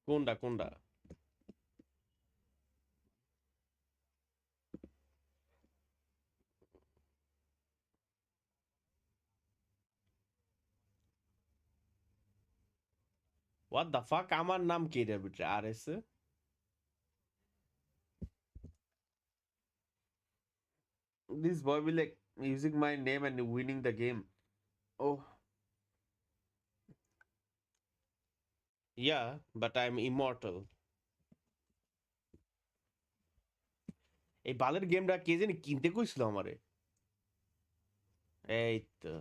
কোনটা? What the fuck? আমার নাম কি এটার ভিতরে? RS A? This boy will like using my name and winning the game. Oh, yeah, but I'm immortal. এই বালের গেমটা কে জানি কিনতে কইছিল আমারে। এই তো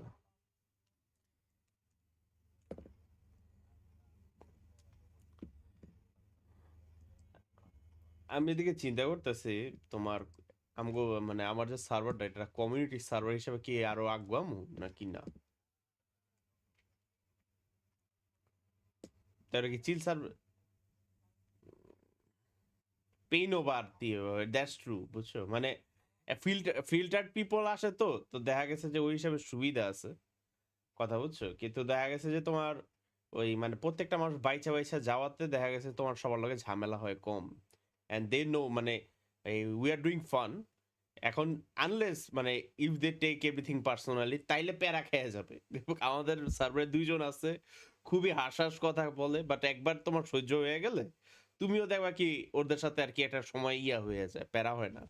আমি এদিকে চিন্তা করতেছি তোমার আমগো মানে আমার যে সার্ভারটা এটা কমিউনিটি সার্ভার হিসেবে কি আরো আগামু নাকি না? তাহলে কি চিল সার্ভার পেইন ওভার দিয়ে দ্যাটস ট্রু বুঝছো মানে ফিল্টার্ড পিপল আসে তো তো দেখা গেছে যে ওই হিসাবে সুবিধা আছে কথা বুঝছো কিন্তু দেখা গেছে যে তোমার ওই মানে প্রত্যেকটা মানুষ বাইচা বাইচা যাওয়াতে দেখা গেছে তোমার সবার লগে ঝামেলা হয় কম অ্যান্ড দে নো মানে উই আর ডুইং ফান এখন আনলেস মানে if they take everything personally তাইলে প্যারা খেয়ে যাবে আমাদের সার্ভারে দুইজন আছে খুবই হাসাস কথা বলে বাট একবার তোমার সহ্য হয়ে গেলে তুমিও দেখবা কি ওদের সাথে আর কি একটা সময় ইয়া হয়ে যায় প্যারা হয় না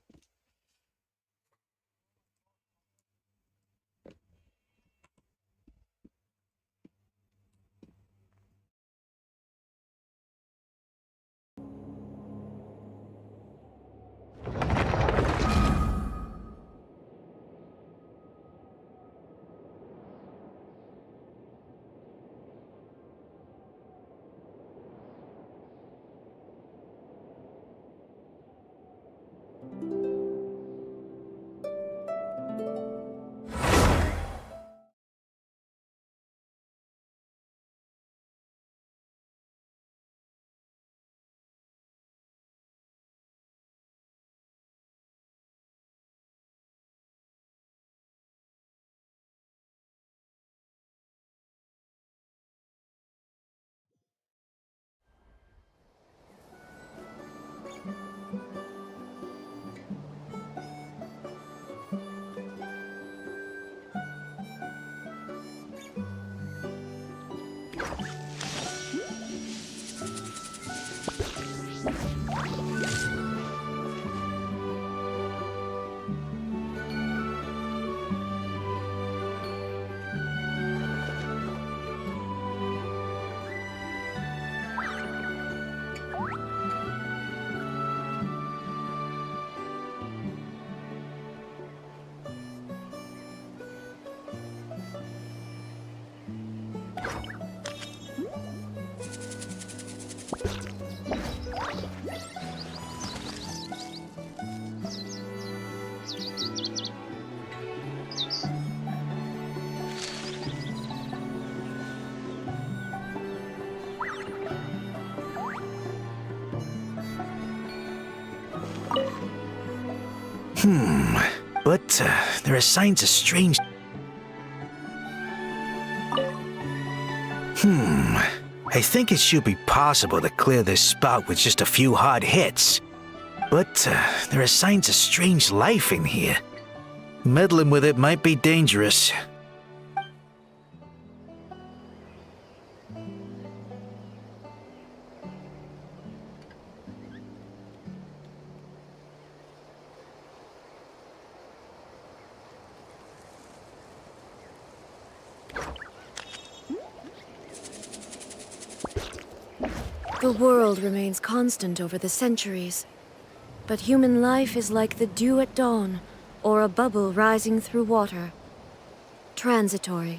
But there are signs of strange... I think it should be possible to clear this spout with just a few hard hits. But there are signs of strange life in here. Meddling with it might be dangerous. The world remains constant over the centuries. But human life is like the dew at dawn, or a bubble rising through water. Transitory.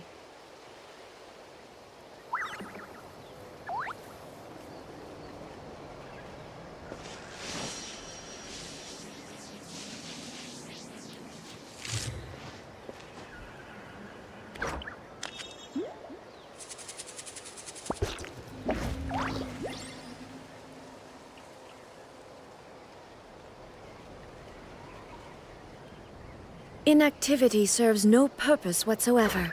Inactivity serves no purpose whatsoever.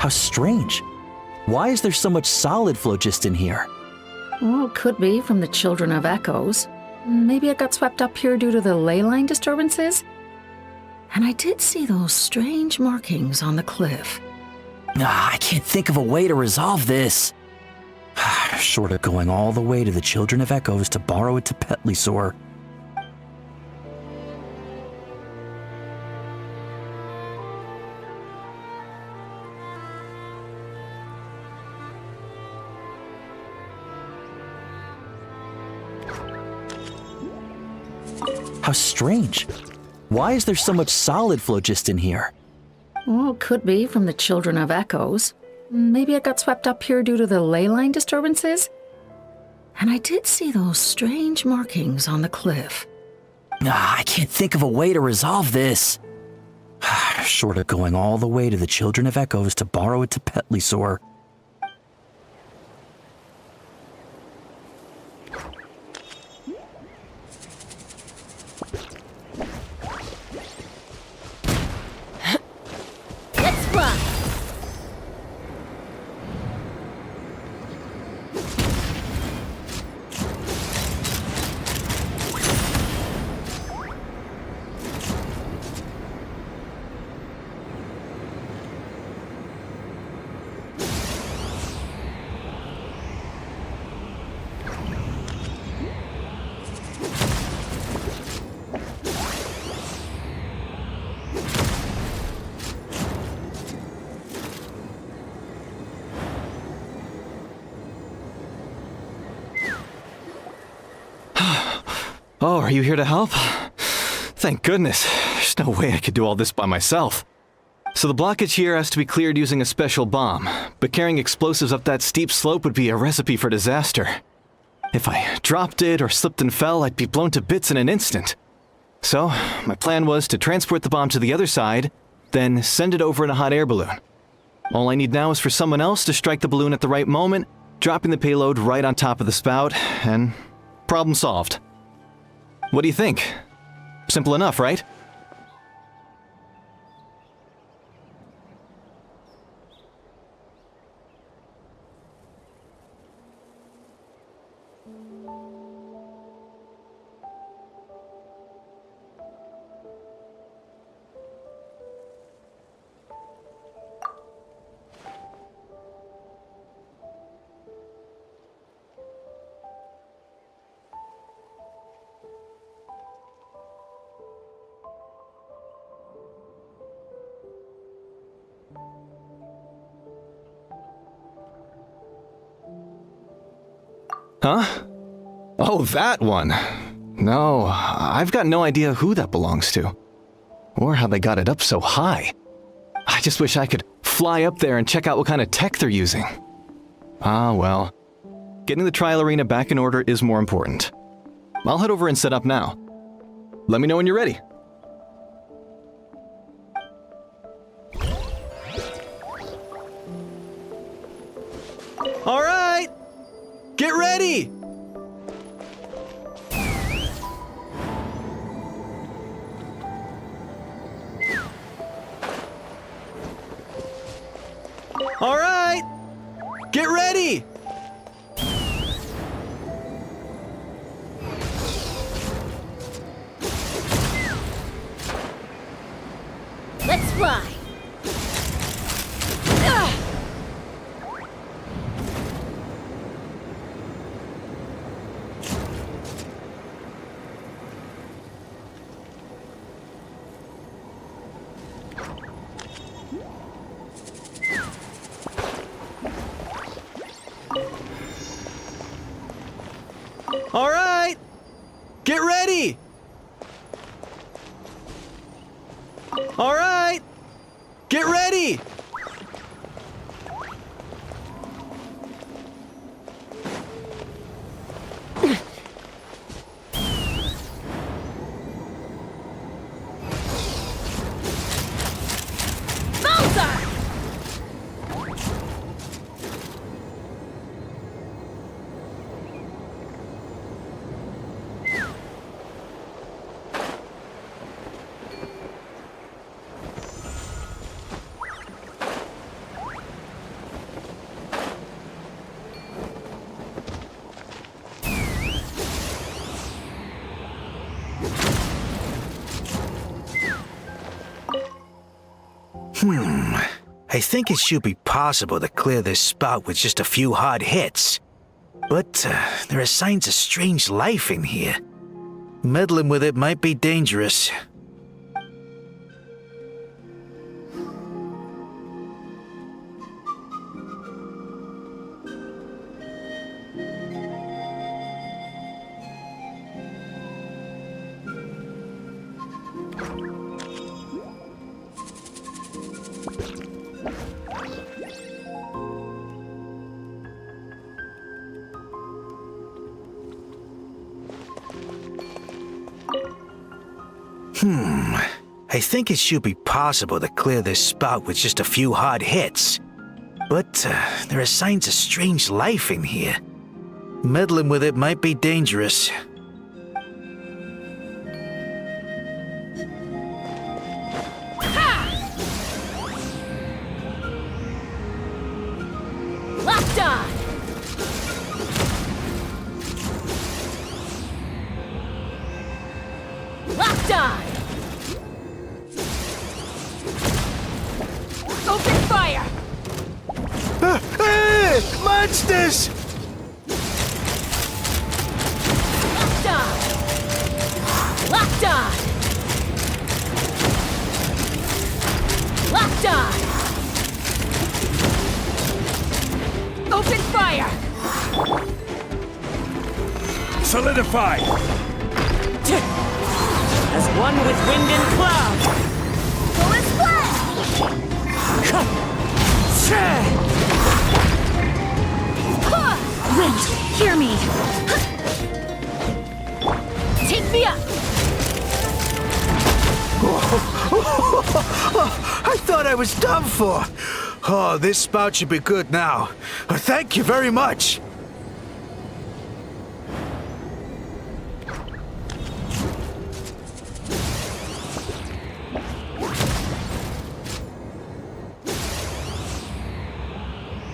How strange. Why is there so much solid phlogiston in here? Well, it could be from the Children of Echoes. Maybe it got swept up here due to the ley line disturbances? And I did see those strange markings on the cliff. I can't think of a way to resolve this. Short of going all the way to the Children of Echoes to borrow it to Petlisor. How strange. Why is there so much solid phlogiston here? Well, it could be from the Children of Echoes. Maybe it got swept up here due to the ley line disturbances? And I did see those strange markings on the cliff. I can't think of a way to resolve this. Short of going all the way to the Children of Echoes to borrow it to Petlisor. Oh, are you here to help? Thank goodness. There's no way I could do all this by myself. So the blockage here has to be cleared using a special bomb, but carrying explosives up that steep slope would be a recipe for disaster. If I dropped it or slipped and fell, I'd be blown to bits in an instant. So, my plan was to transport the bomb to the other side, then send it over in a hot air balloon. All I need now is for someone else to strike the balloon at the right moment, dropping the payload right on top of the spout, and problem solved. What do you think? Simple enough, right? Huh? Oh, that one. No, I've got no idea who that belongs to. Or how they got it up so high. I just wish I could fly up there and check out what kind of tech they're using. Ah, well. Getting the trial arena back in order is more important. I'll head over and set up now. Let me know when you're ready. All right! Get ready! All right! Get ready! Let's fly! All right! Get ready! All right! Get ready! I think it should be possible to clear this spout with just a few hard hits. But there are signs of strange life in here. Meddling with it might be dangerous. I think it should be possible to clear this spout with just a few hard hits. But there are signs of strange life in here. Meddling with it might be dangerous. Locked on! Locked on! Open fire! Hey! Monsters! Locked on! Locked on! Locked on! Open fire! Solidify! As one with wind and cloud. Full and splash! Wind, hear me! Take me up! I thought I was done for. Oh, this spout should be good now. Thank you very much.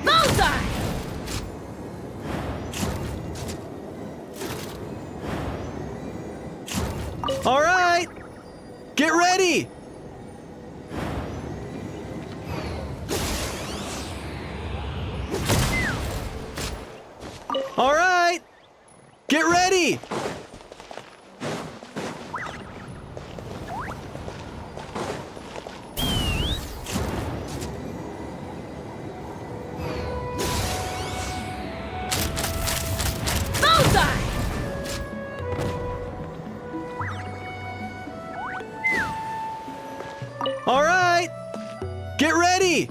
Bullseye! All right! Get ready! All right! Get ready! Bullseye! All right! Get ready!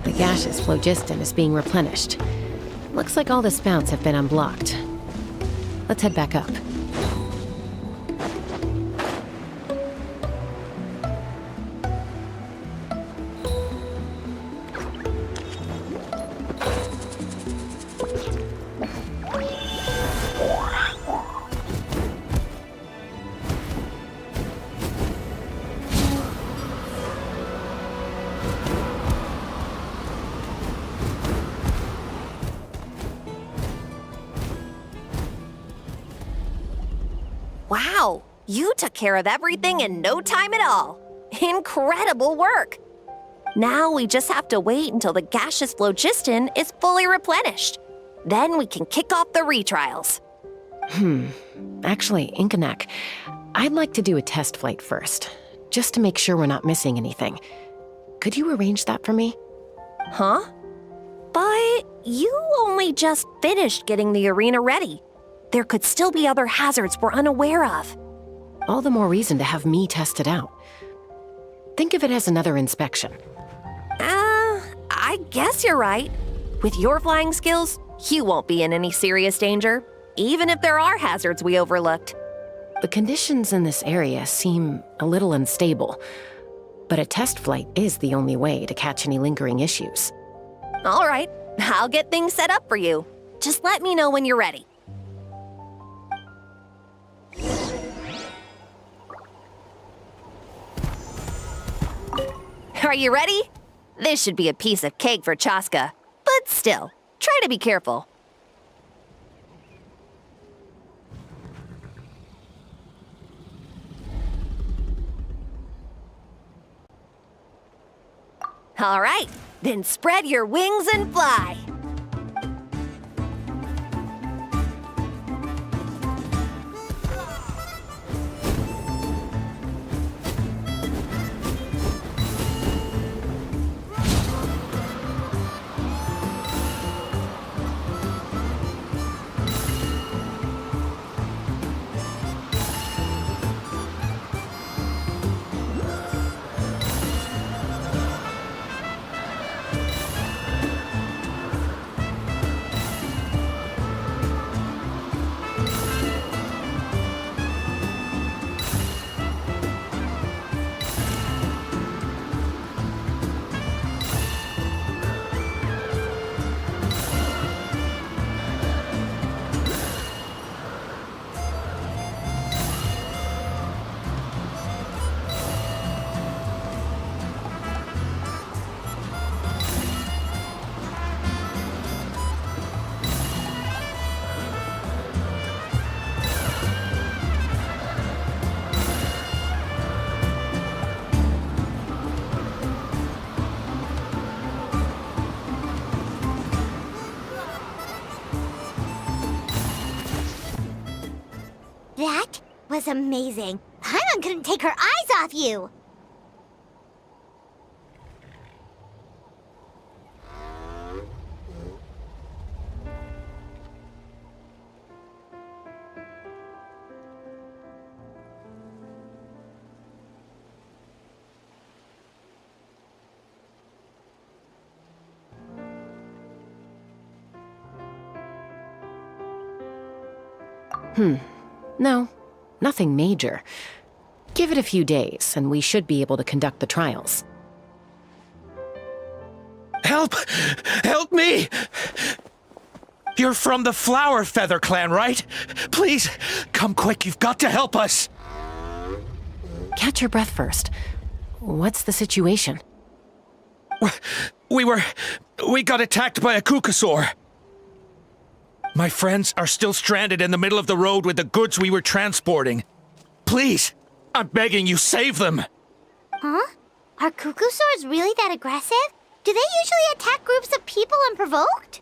The gaseous phlogiston is being replenished. Looks like all the spouts have been unblocked. Let's head back up. Wow, you took care of everything in no time at all. Incredible work. Now we just have to wait until the gaseous phlogiston is fully replenished. Then we can kick off the retrials. Actually, Inkanak, I'd like to do a test flight first, just to make sure we're not missing anything. Could you arrange that for me? Huh? But you only just finished getting the arena ready. There could still be other hazards we're unaware of. All the more reason to have me test it out. Think of it as another inspection. I guess you're right. With your flying skills, you won't be in any serious danger, even if there are hazards we overlooked. The conditions in this area seem a little unstable, but a test flight is the only way to catch any lingering issues. All right, I'll get things set up for you. Just let me know when you're ready. Are you ready? This should be a piece of cake for Chasca. But still, try to be careful. All right, then spread your wings and fly. That was amazing. Paimon couldn't take her eyes off you. No, nothing major. Give it a few days, and we should be able to conduct the trials. Help! Help me! You're from the Flower Feather clan, right? Please, come quick, you've got to help us! Catch your breath first. What's the situation? We got attacked by a Kukasaur. My friends are still stranded in the middle of the road with the goods we were transporting. Please, I'm begging you, save them! Huh? Are Kukusaurs really that aggressive? Do they usually attack groups of people unprovoked?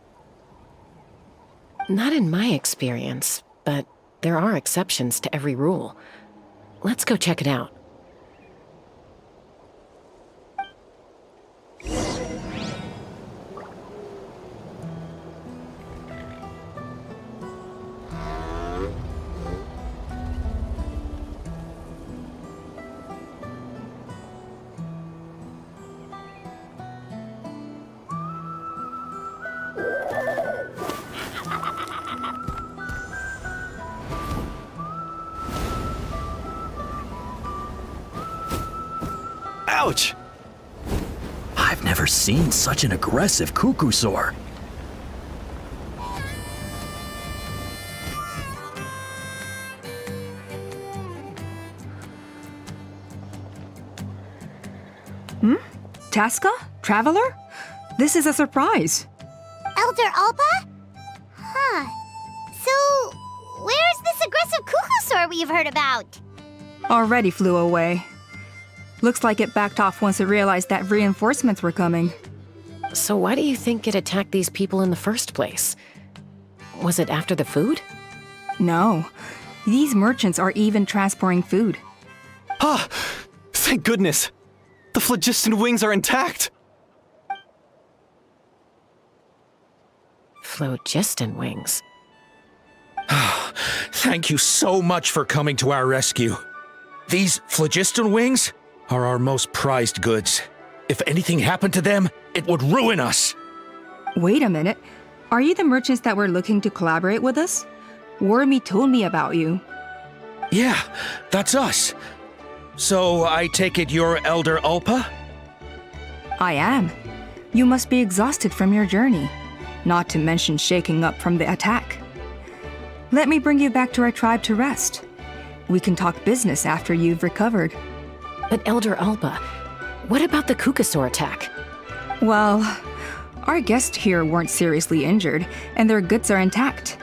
Not in my experience, but there are exceptions to every rule. Let's go check it out. Ouch! I've never seen such an aggressive Kukusaur. Chasca? Traveler? This is a surprise. Elder Alpa? Huh. So, where's this aggressive Kukusaur we've heard about? Already flew away. Looks like it backed off once it realized that reinforcements were coming. So why do you think it attacked these people in the first place? Was it after the food? No. These merchants are even transporting food. Ah! Thank goodness! The phlogiston wings are intact! Phlogiston wings. Thank you so much for coming to our rescue. These phlogiston wings are our most prized goods. If anything happened to them, it would ruin us. Wait a minute. Are you the merchants that were looking to collaborate with us? Wormy told me about you. Yeah, that's us. So I take it you're Elder Alpa? I am. You must be exhausted from your journey, not to mention shaking up from the attack. Let me bring you back to our tribe to rest. We can talk business after you've recovered. But Elder Alpa, What about the Kukasaur attack? Well, our guests here weren't seriously injured, and their goods are intact.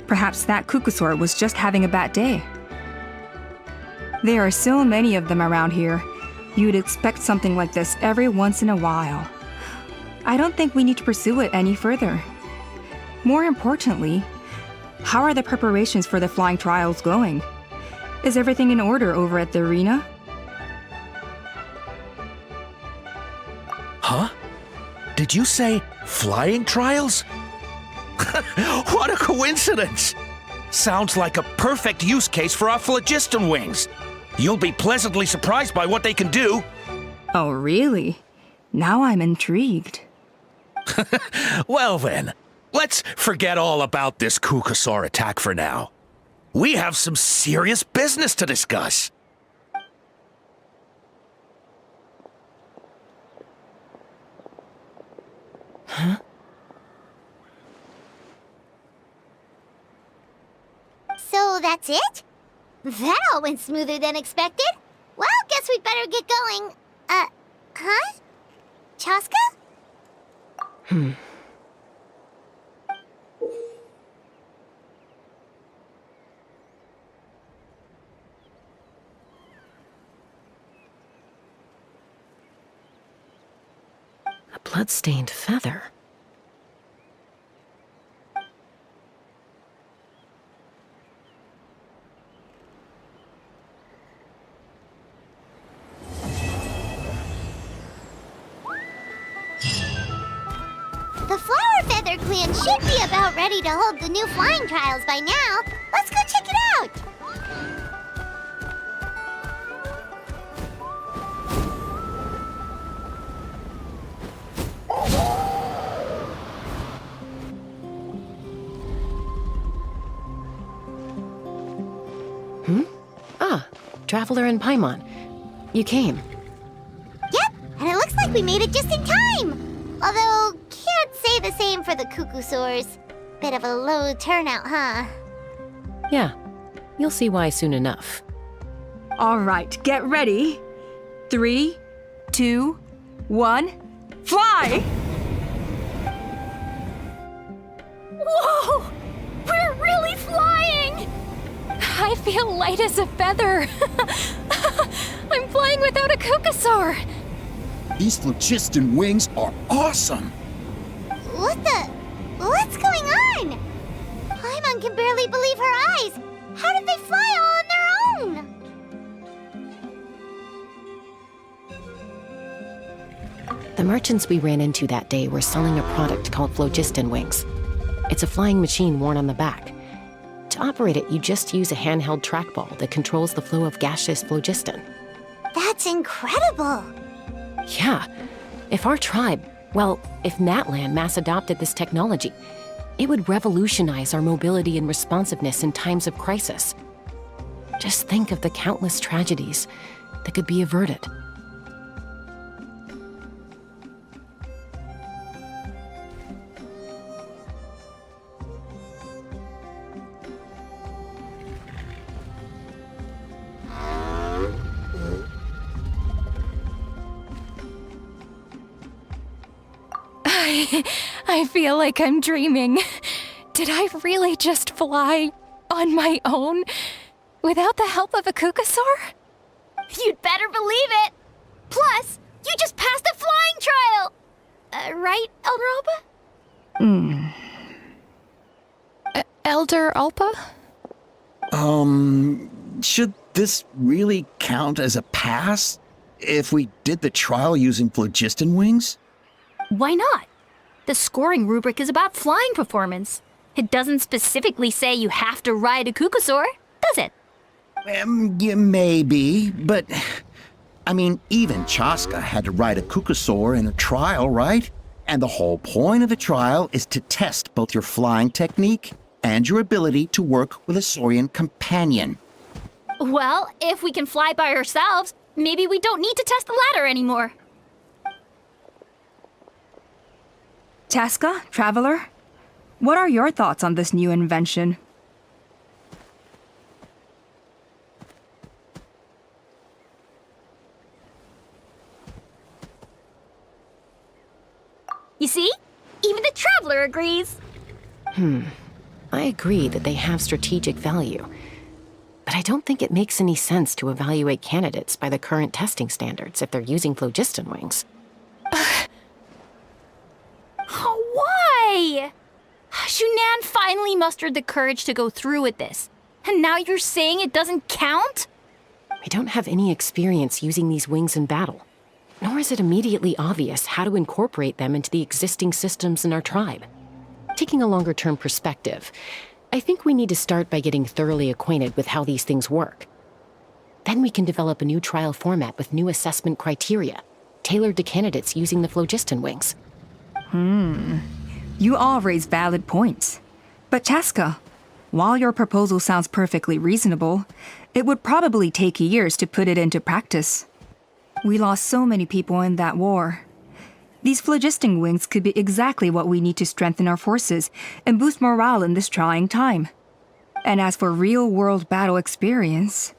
Perhaps that Kukasaur was just having a bad day. There are so many of them around here. You'd expect something like this every once in a while. I don't think we need to pursue it any further. More importantly, how are the preparations for the flying trials going? Is everything in order over at the arena? Huh? Did you say flying trials? What a coincidence! Sounds like a perfect use case for our phlogiston wings. You'll be pleasantly surprised by what they can do. Oh, really? Now I'm intrigued. Well then, let's forget all about this Kukasaur attack for now. We have some serious business to discuss. Huh? So that's it? That all went smoother than expected. Well, guess we'd better get going. Huh? Chasca? A blood-stained feather. The Flower Feather Clan should be about ready to hold the new flying trials by now. Let's go check it out! Ah, Traveler and Paimon. You came. Yep, and it looks like we made it just in time! Although, can't say the same for the Kukusaurs. Bit of a low turnout, huh? Yeah, you'll see why soon enough. All right, get ready. 3, 2, 1, fly! Whoa! We're really flying! I feel light as a feather. I'm flying without a Kukasaur. These phlogiston wings are awesome! What's going on? Paimon can barely believe her eyes. How did they fly all on their own? The merchants we ran into that day were selling a product called phlogiston wings. It's a flying machine worn on the back. To operate it, you just use a handheld trackball that controls the flow of gaseous phlogiston. That's incredible! Yeah, if our tribe, if Natlan mass adopted this technology, it would revolutionize our mobility and responsiveness in times of crisis. Just think of the countless tragedies that could be averted. I feel like I'm dreaming. Did I really just fly on my own without the help of a Kukasaur? You'd better believe it! Plus, you just passed a flying trial! Right, Elder Alpa? Elder Alpa? Should this really count as a pass? If we did the trial using phlogiston wings? Why not? The scoring rubric is about flying performance. It doesn't specifically say you have to ride a Kukasaur, does it? Yeah, maybe, but... I mean, even Chasca had to ride a Kukasaur in a trial, right? And the whole point of the trial is to test both your flying technique and your ability to work with a Saurian companion. Well, if we can fly by ourselves, maybe we don't need to test the ladder anymore. Chasca, Traveler, what are your thoughts on this new invention? I agree that they have strategic value, but I don't think it makes any sense to evaluate candidates by the current testing standards if they're using phlogiston wings. Why? Shunan finally mustered the courage to go through with this, and now you're saying it doesn't count? We don't have any experience using these wings in battle, nor is it immediately obvious how to incorporate them into the existing systems in our tribe. Taking a longer-term perspective, I think we need to start by getting thoroughly acquainted with how these things work. Then we can develop a new trial format with new assessment criteria, tailored to candidates using the phlogiston wings. You all raise valid points. But Chasca, while your proposal sounds perfectly reasonable, it would probably take years to put it into practice. We lost so many people in that war. These phlogiston wings could be exactly what we need to strengthen our forces and boost morale in this trying time. And as for real-world battle experience,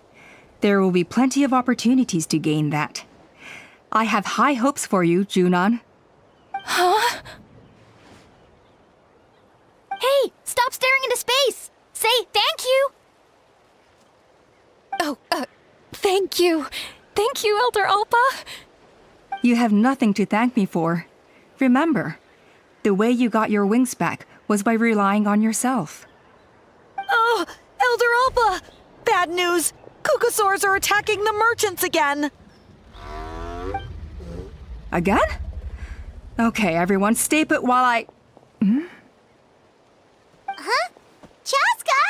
there will be plenty of opportunities to gain that. I have high hopes for you, Junon. Huh? Hey, stop staring into space! Say thank you! Oh, thank you. Thank you, Elder Alpa. You have nothing to thank me for. Remember, the way you got your wings back was by relying on yourself. Oh, Elder Alpa! Bad news! Kukasaurs are attacking the merchants again! Again? Okay, everyone, stay put while I... Huh? Chasca?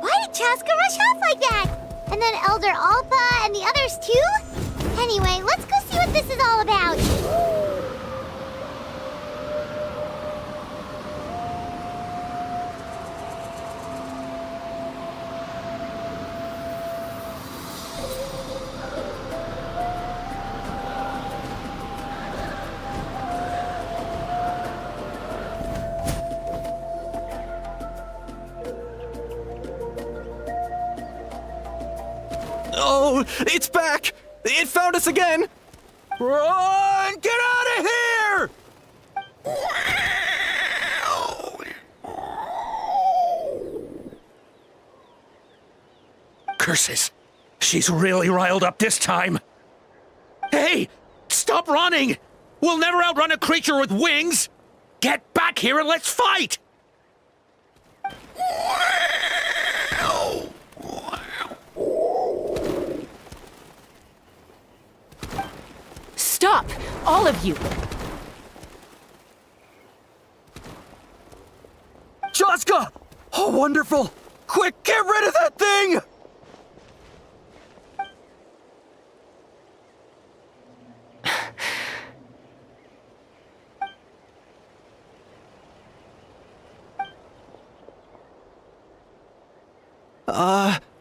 Why did Chasca rush off like that? And then Elder Alpa and the others too? Anyway, let's go see what this is all about. Oh, it's back! It found us again! Run! Get out of here! Curses. She's really riled up this time. Hey! Stop running! We'll never outrun a creature with wings! Get back here and let's fight! Stop! All of you! Chasca! Oh, wonderful! Quick, get rid of that thing!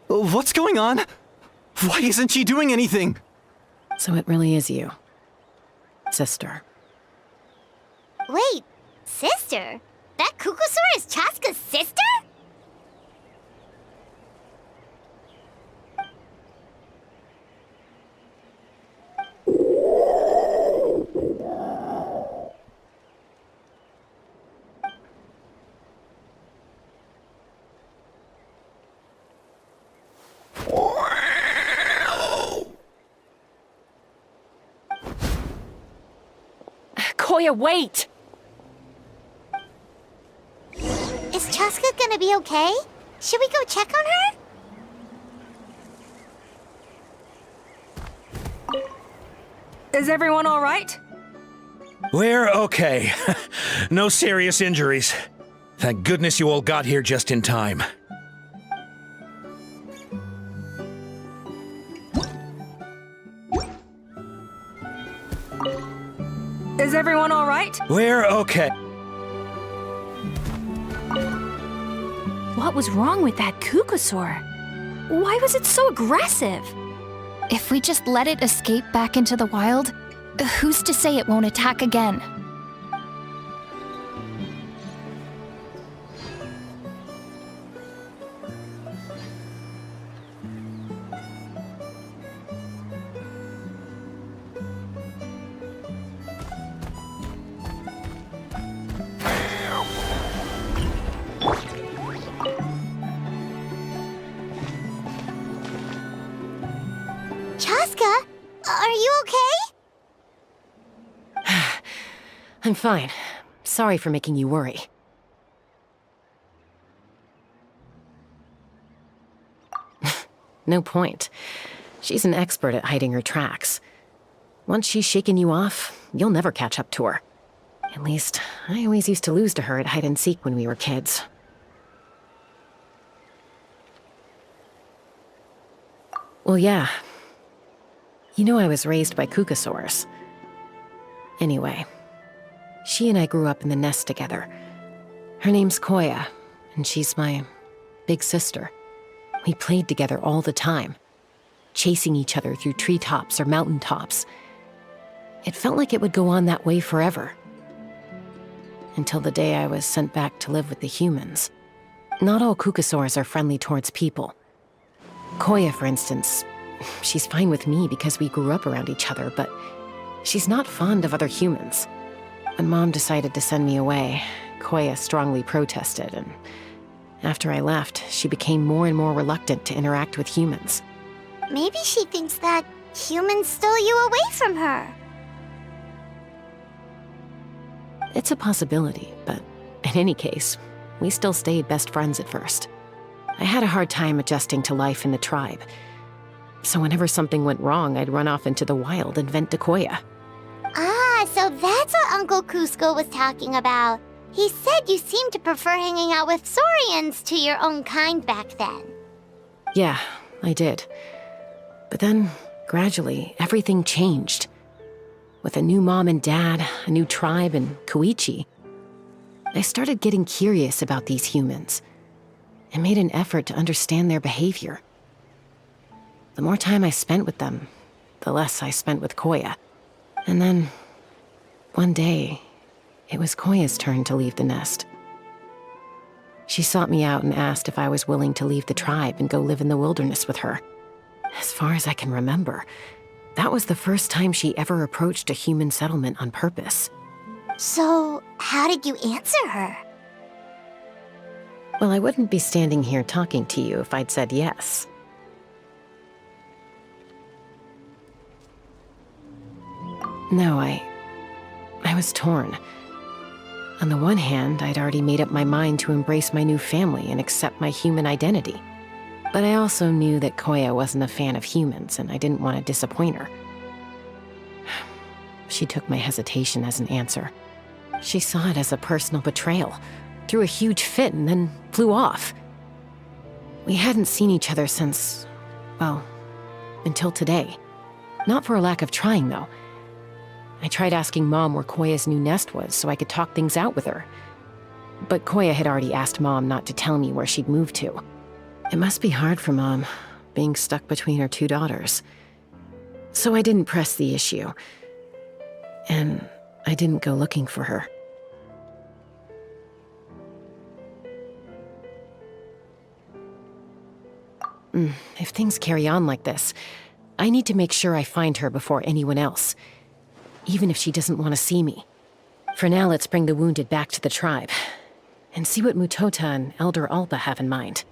What's going on? Why isn't she doing anything? So it really is you, sister. Wait, sister? That Kukusaur is Chasca's sister? Koya, wait! Is Chasca gonna be okay? Should we go check on her? Is everyone all right? We're okay. No serious injuries. Thank goodness you all got here just in time. Is everyone all right? We're okay. What was wrong with that Kukusaur? Why was it so aggressive? If we just let it escape back into the wild, who's to say it won't attack again? Are you okay? I'm fine. Sorry for making you worry. No point. She's an expert at hiding her tracks. Once she's shaken you off, you'll never catch up to her. At least, I always used to lose to her at hide-and-seek when we were kids. Well, yeah. You know I was raised by Kukasaurs. Anyway, she and I grew up in the nest together. Her name's Koya, and she's my big sister. We played together all the time, chasing each other through treetops or mountaintops. It felt like it would go on that way forever. Until the day I was sent back to live with the humans. Not all Kukasaurs are friendly towards people. Koya, for instance, she's fine with me because we grew up around each other, but she's not fond of other humans. When Mom decided to send me away, Koya strongly protested, and after I left, she became more and more reluctant to interact with humans. Maybe she thinks that humans stole you away from her. It's a possibility, but in any case, we still stayed best friends at first. I had a hard time adjusting to life in the tribe. So whenever something went wrong, I'd run off into the wild and vent to Koya. Ah, so that's what Uncle Cusco was talking about. He said you seemed to prefer hanging out with Saurians to your own kind back then. Yeah, I did. But then, gradually, everything changed. With a new mom and dad, a new tribe, and Koichi, I started getting curious about these humans and made an effort to understand their behavior. The more time I spent with them, the less I spent with Koya. And then, one day, it was Koya's turn to leave the nest. She sought me out and asked if I was willing to leave the tribe and go live in the wilderness with her. As far as I can remember, that was the first time she ever approached a human settlement on purpose. So, how did you answer her? Well, I wouldn't be standing here talking to you if I'd said yes. No, I was torn. On the one hand, I'd already made up my mind to embrace my new family and accept my human identity. But I also knew that Koya wasn't a fan of humans, and I didn't want to disappoint her. She took my hesitation as an answer. She saw it as a personal betrayal, threw a huge fit, and then flew off. We hadn't seen each other since, well, until today. Not for a lack of trying, though. I tried asking Mom where Koya's new nest was so I could talk things out with her. But Koya had already asked Mom not to tell me where she'd moved to. It must be hard for Mom, being stuck between her two daughters. So I didn't press the issue. And I didn't go looking for her. If things carry on like this, I need to make sure I find her before anyone else, even if she doesn't want to see me. For now, let's bring the wounded back to the tribe, and see what Mutota and Elder Alba have in mind.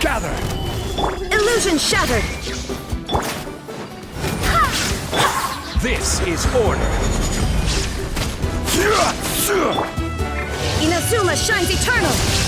Gather! Illusion shattered! This is order! Inazuma shines eternal!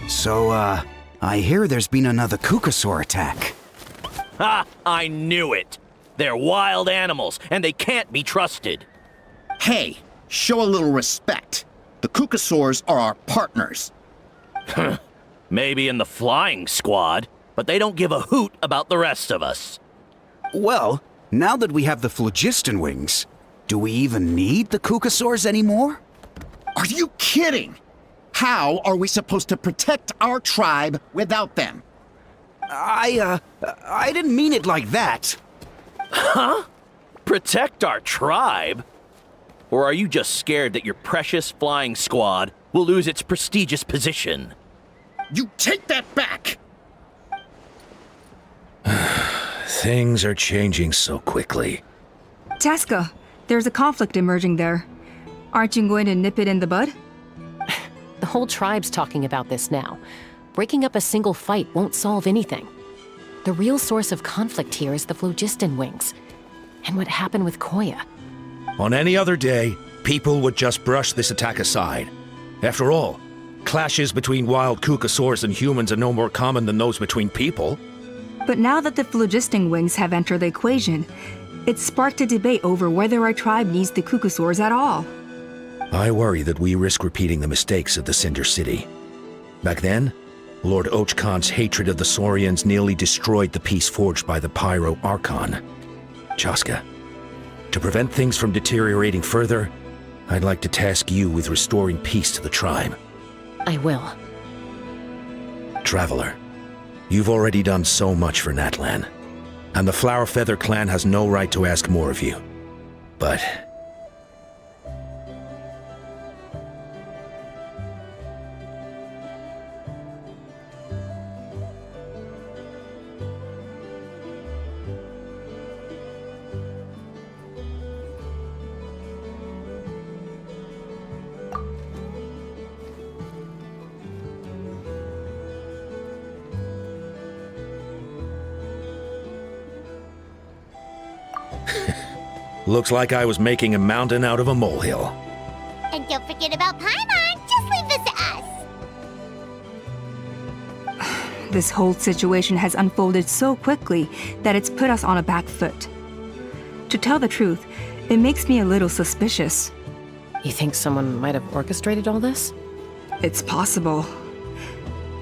So, I hear there's been another Kukasaur attack. Ha! I knew it! They're wild animals, and they can't be trusted. Hey, show a little respect. The Kukasaurs are our partners. Maybe in the flying squad, but they don't give a hoot about the rest of us. Well, now that we have the phlogiston wings, do we even need the Kukasaurs anymore? Are you kidding? How are we supposed to protect our tribe without them? I didn't mean it like that. Huh? Protect our tribe? Or are you just scared that your precious flying squad will lose its prestigious position? You take that back! Things are changing so quickly. Chasca, there's a conflict emerging there. Aren't you going to nip it in the bud? The whole tribe's talking about this now. Breaking up a single fight won't solve anything. The real source of conflict here is the phlogiston wings, and what happened with Koya. On any other day, people would just brush this attack aside. After all, clashes between wild Kukasaurs and humans are no more common than those between people. But now that the phlogiston wings have entered the equation, it's sparked a debate over whether our tribe needs the Kukasaurs at all. I worry that we risk repeating the mistakes of the Cinder City. Back then, Lord Ochkon's hatred of the Saurians nearly destroyed the peace forged by the Pyro Archon. Chasca, to prevent things from deteriorating further, I'd like to task you with restoring peace to the tribe. I will. Traveler, you've already done so much for Natlan, and the Flower Feather clan has no right to ask more of you. But looks like I was making a mountain out of a molehill. And don't forget about Paimon. Just leave this to us. This whole situation has unfolded so quickly that it's put us on a back foot. To tell the truth, it makes me a little suspicious. You think someone might have orchestrated all this? It's possible.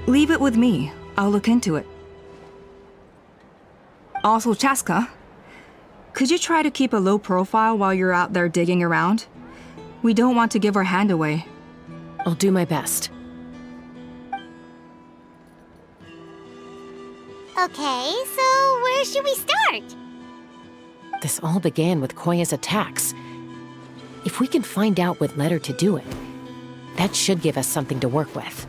Leave it with me. I'll look into it. Also, Chasca, could you try to keep a low profile while you're out there digging around? We don't want to give our hand away. I'll do my best. Okay, so where should we start? This all began with Koya's attacks. If we can find out what led her to do it, that should give us something to work with.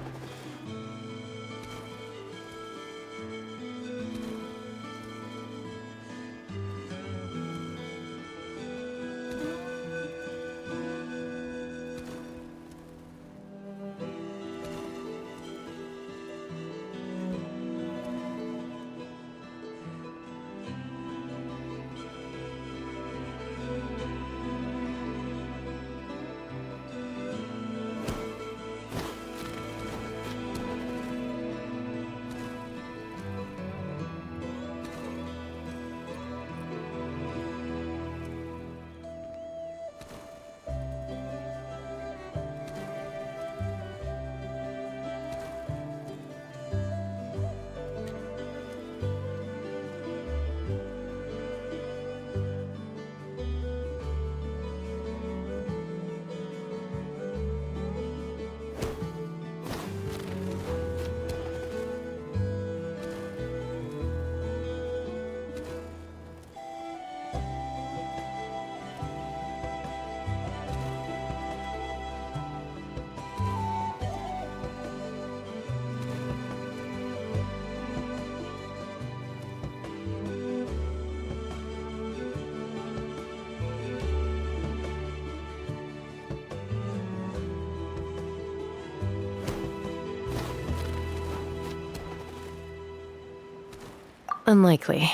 Unlikely.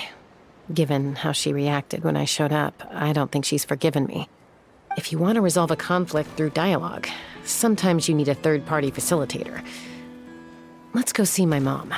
Given how she reacted when I showed up, I don't think she's forgiven me. If you want to resolve a conflict through dialogue, sometimes you need a third-party facilitator. Let's go see my mom.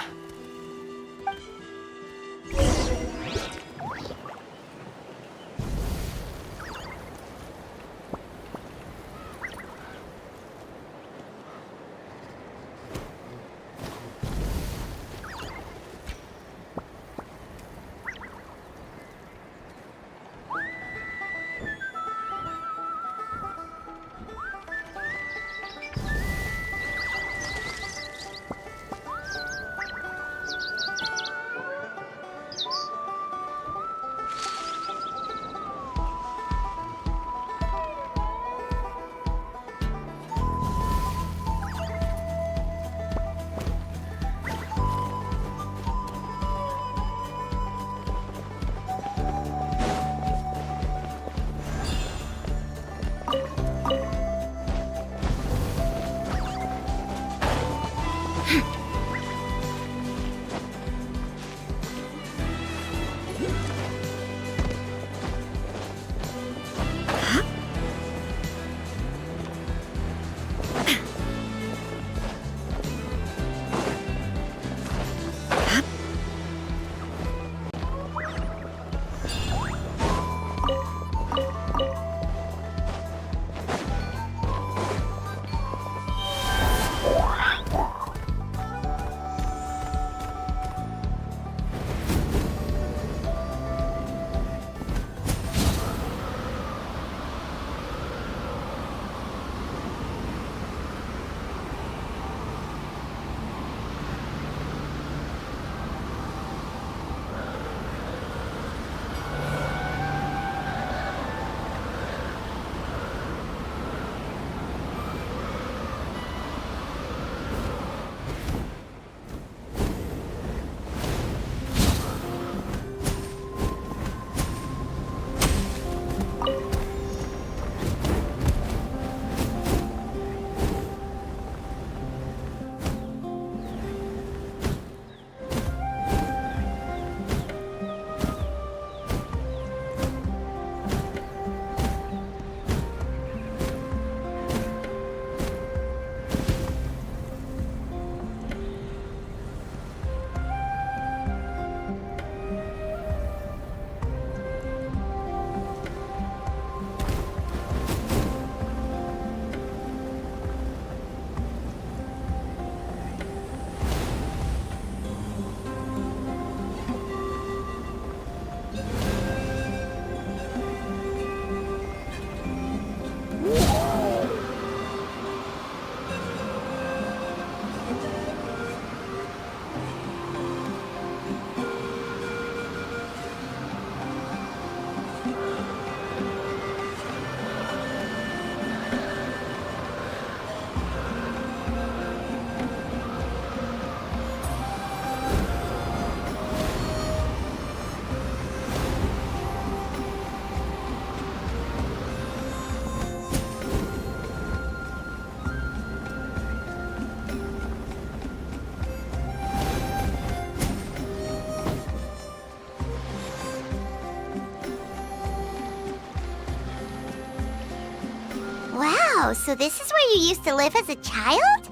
Wow, so this is where you used to live as a child?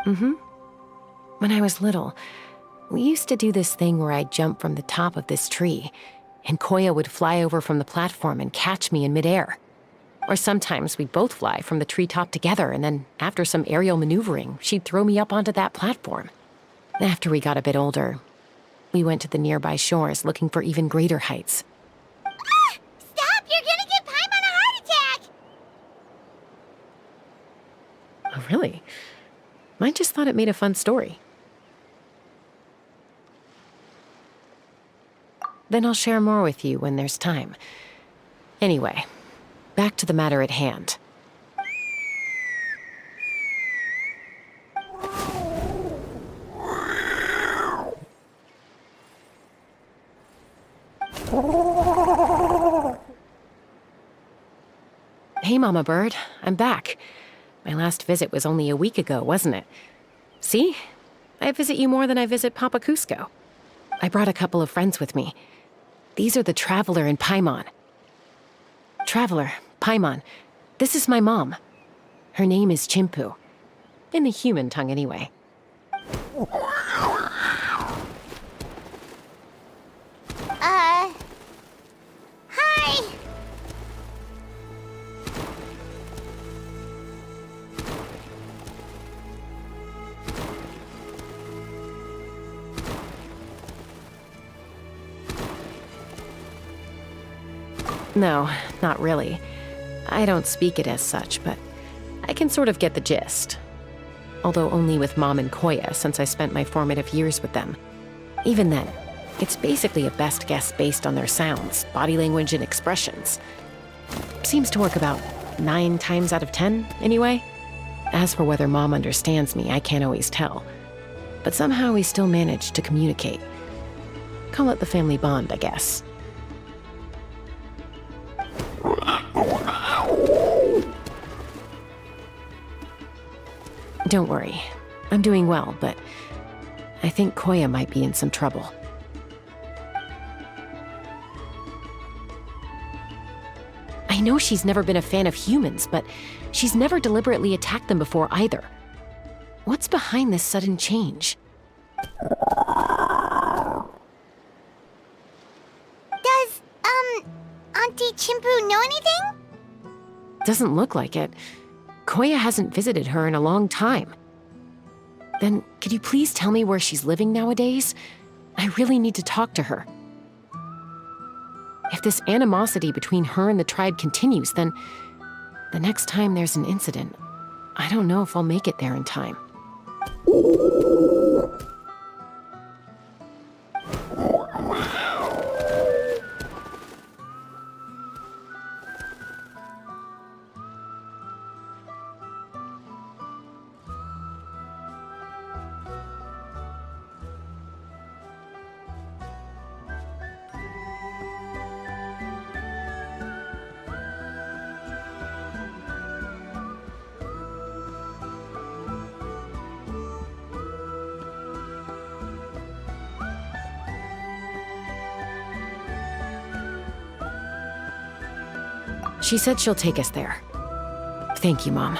Mm-hmm. When I was little, we used to do this thing where I'd jump from the top of this tree, and Koya would fly over from the platform and catch me in midair. Or sometimes we'd both fly from the treetop together, and then after some aerial maneuvering, she'd throw me up onto that platform. After we got a bit older, we went to the nearby shores looking for even greater heights. Ah! Stop! You're gonna give Paimon a heart attack! Oh, really? I just thought it made a fun story. Then I'll share more with you when there's time. Anyway, back to the matter at hand. Hey, Mama Bird, I'm back. My last visit was only a week ago, wasn't it? See? I visit you more than I visit Papa Cusco. I brought a couple of friends with me. These are the Traveler and Paimon. Traveler, Paimon, this is my mom. Her name is Chimpu. In the human tongue, anyway. Hi! No, not really. I don't speak it as such, but I can sort of get the gist. Although only with Mom and Koya, since I spent my formative years with them. Even then, it's basically a best guess based on their sounds, body language, and expressions. Seems to work about 9 times out of 10, anyway. As for whether Mom understands me, I can't always tell. But somehow we still manage to communicate. Call it the family bond, I guess. Don't worry. I'm doing well, but I think Koya might be in some trouble. I know she's never been a fan of humans, but she's never deliberately attacked them before either. What's behind this sudden change? Does, Auntie Chimpu know anything? Doesn't look like it. Koya hasn't visited her in a long time. Then, could you please tell me where she's living nowadays? I really need to talk to her. If this animosity between her and the tribe continues, then the next time there's an incident, I don't know if I'll make it there in time. She said she'll take us there. Thank you, Mom.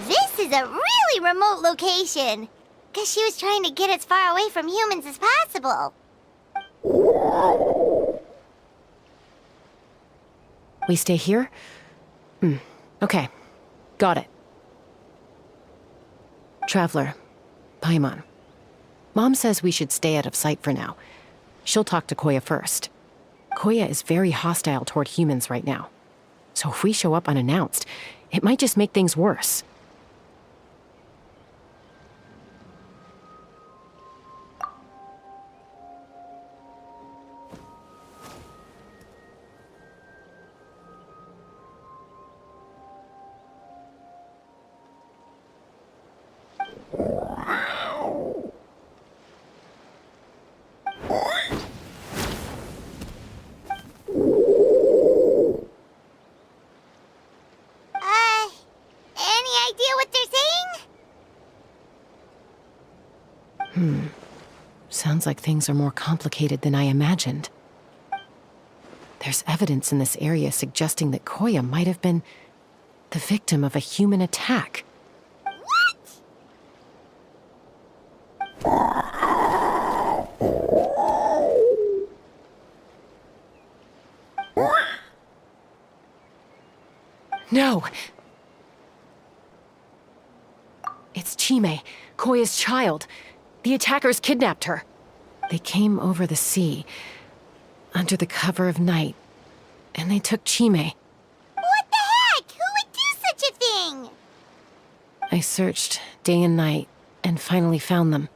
This is a really remote location. Guess she was trying to get as far away from humans as possible. We stay here? Okay. Got it. Traveler, Paimon. Mom says we should stay out of sight for now. She'll talk to Koya first. Koya is very hostile toward humans right now. So if we show up unannounced, it might just make things worse. Any idea what they're saying? Sounds like things are more complicated than I imagined. There's evidence in this area suggesting that Koya might have been the victim of a human attack. No! It's Chime, Koya's child. The attackers kidnapped her. They came over the sea, under the cover of night, and they took Chime. What the heck? Who would do such a thing? I searched day and night, and finally found them.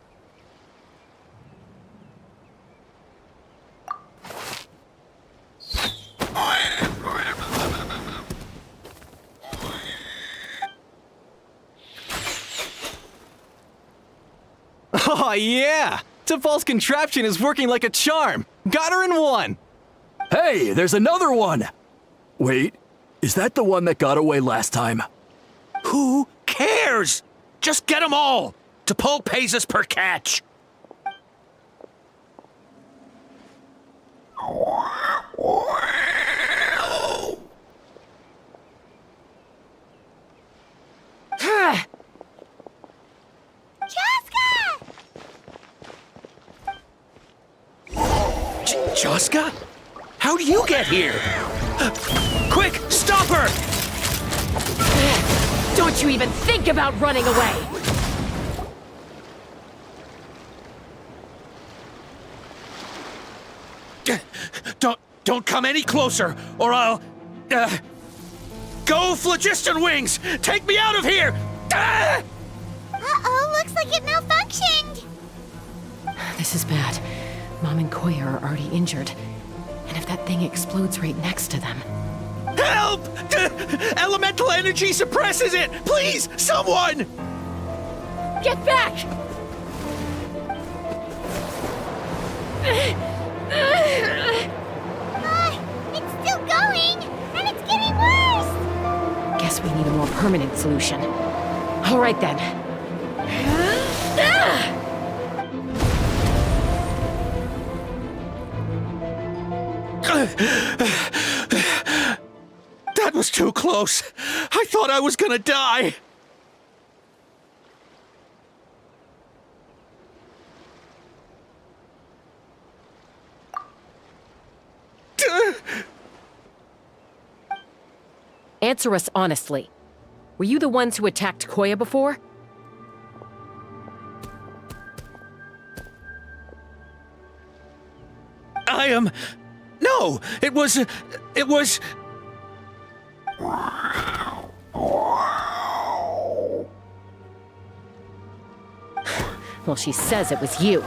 Oh, yeah! Tafal's contraption is working like a charm! Got her in one! Hey, there's another one! Wait, is that the one that got away last time? Who cares? Just get them all! T'Pol pays us per catch! Chasca? How'd you get here? Quick, stop her! Don't you even think about running away! Don't come any closer, or I'll... Go, Phlogiston Wings! Take me out of here! Uh-oh, looks like it malfunctioned! This is bad. Mom and Koya are already injured. And if that thing explodes right next to them... Help! Elemental energy suppresses it! Please, someone! Get back! It's still going, and it's getting worse! Guess we need a more permanent solution. All right then. That was too close. I thought I was gonna die. Answer us honestly. Were you the ones who attacked Koya before? No, it was... Well, she says it was you.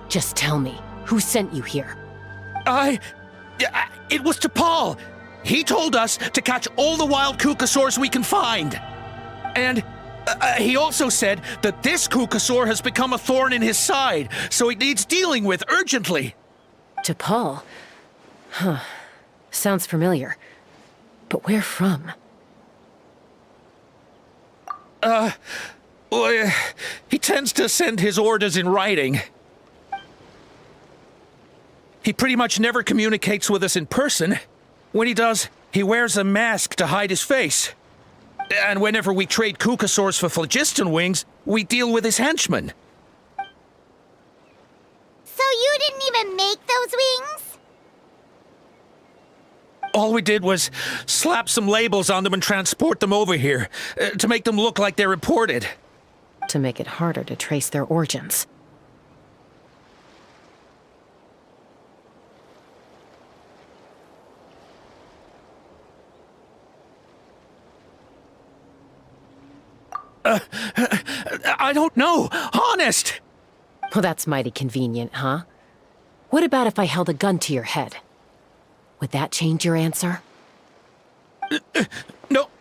Just tell me, who sent you here? It was T'Pol. He told us to catch all the wild Kukasaurs we can find. And he also said that this Kukasaur has become a thorn in his side, so it needs dealing with urgently. T'Pol? Huh. Sounds familiar. But where from? Well, he tends to send his orders in writing. He pretty much never communicates with us in person. When he does, he wears a mask to hide his face. And whenever we trade Kukasaurs for phlogiston wings, we deal with his henchmen. So you didn't even make those wings? All we did was slap some labels on them and transport them over here, to make them look like they're imported. To make it harder to trace their origins. I don't know, honest! Well, that's mighty convenient, huh? What about if I held a gun to your head? Would that change your answer?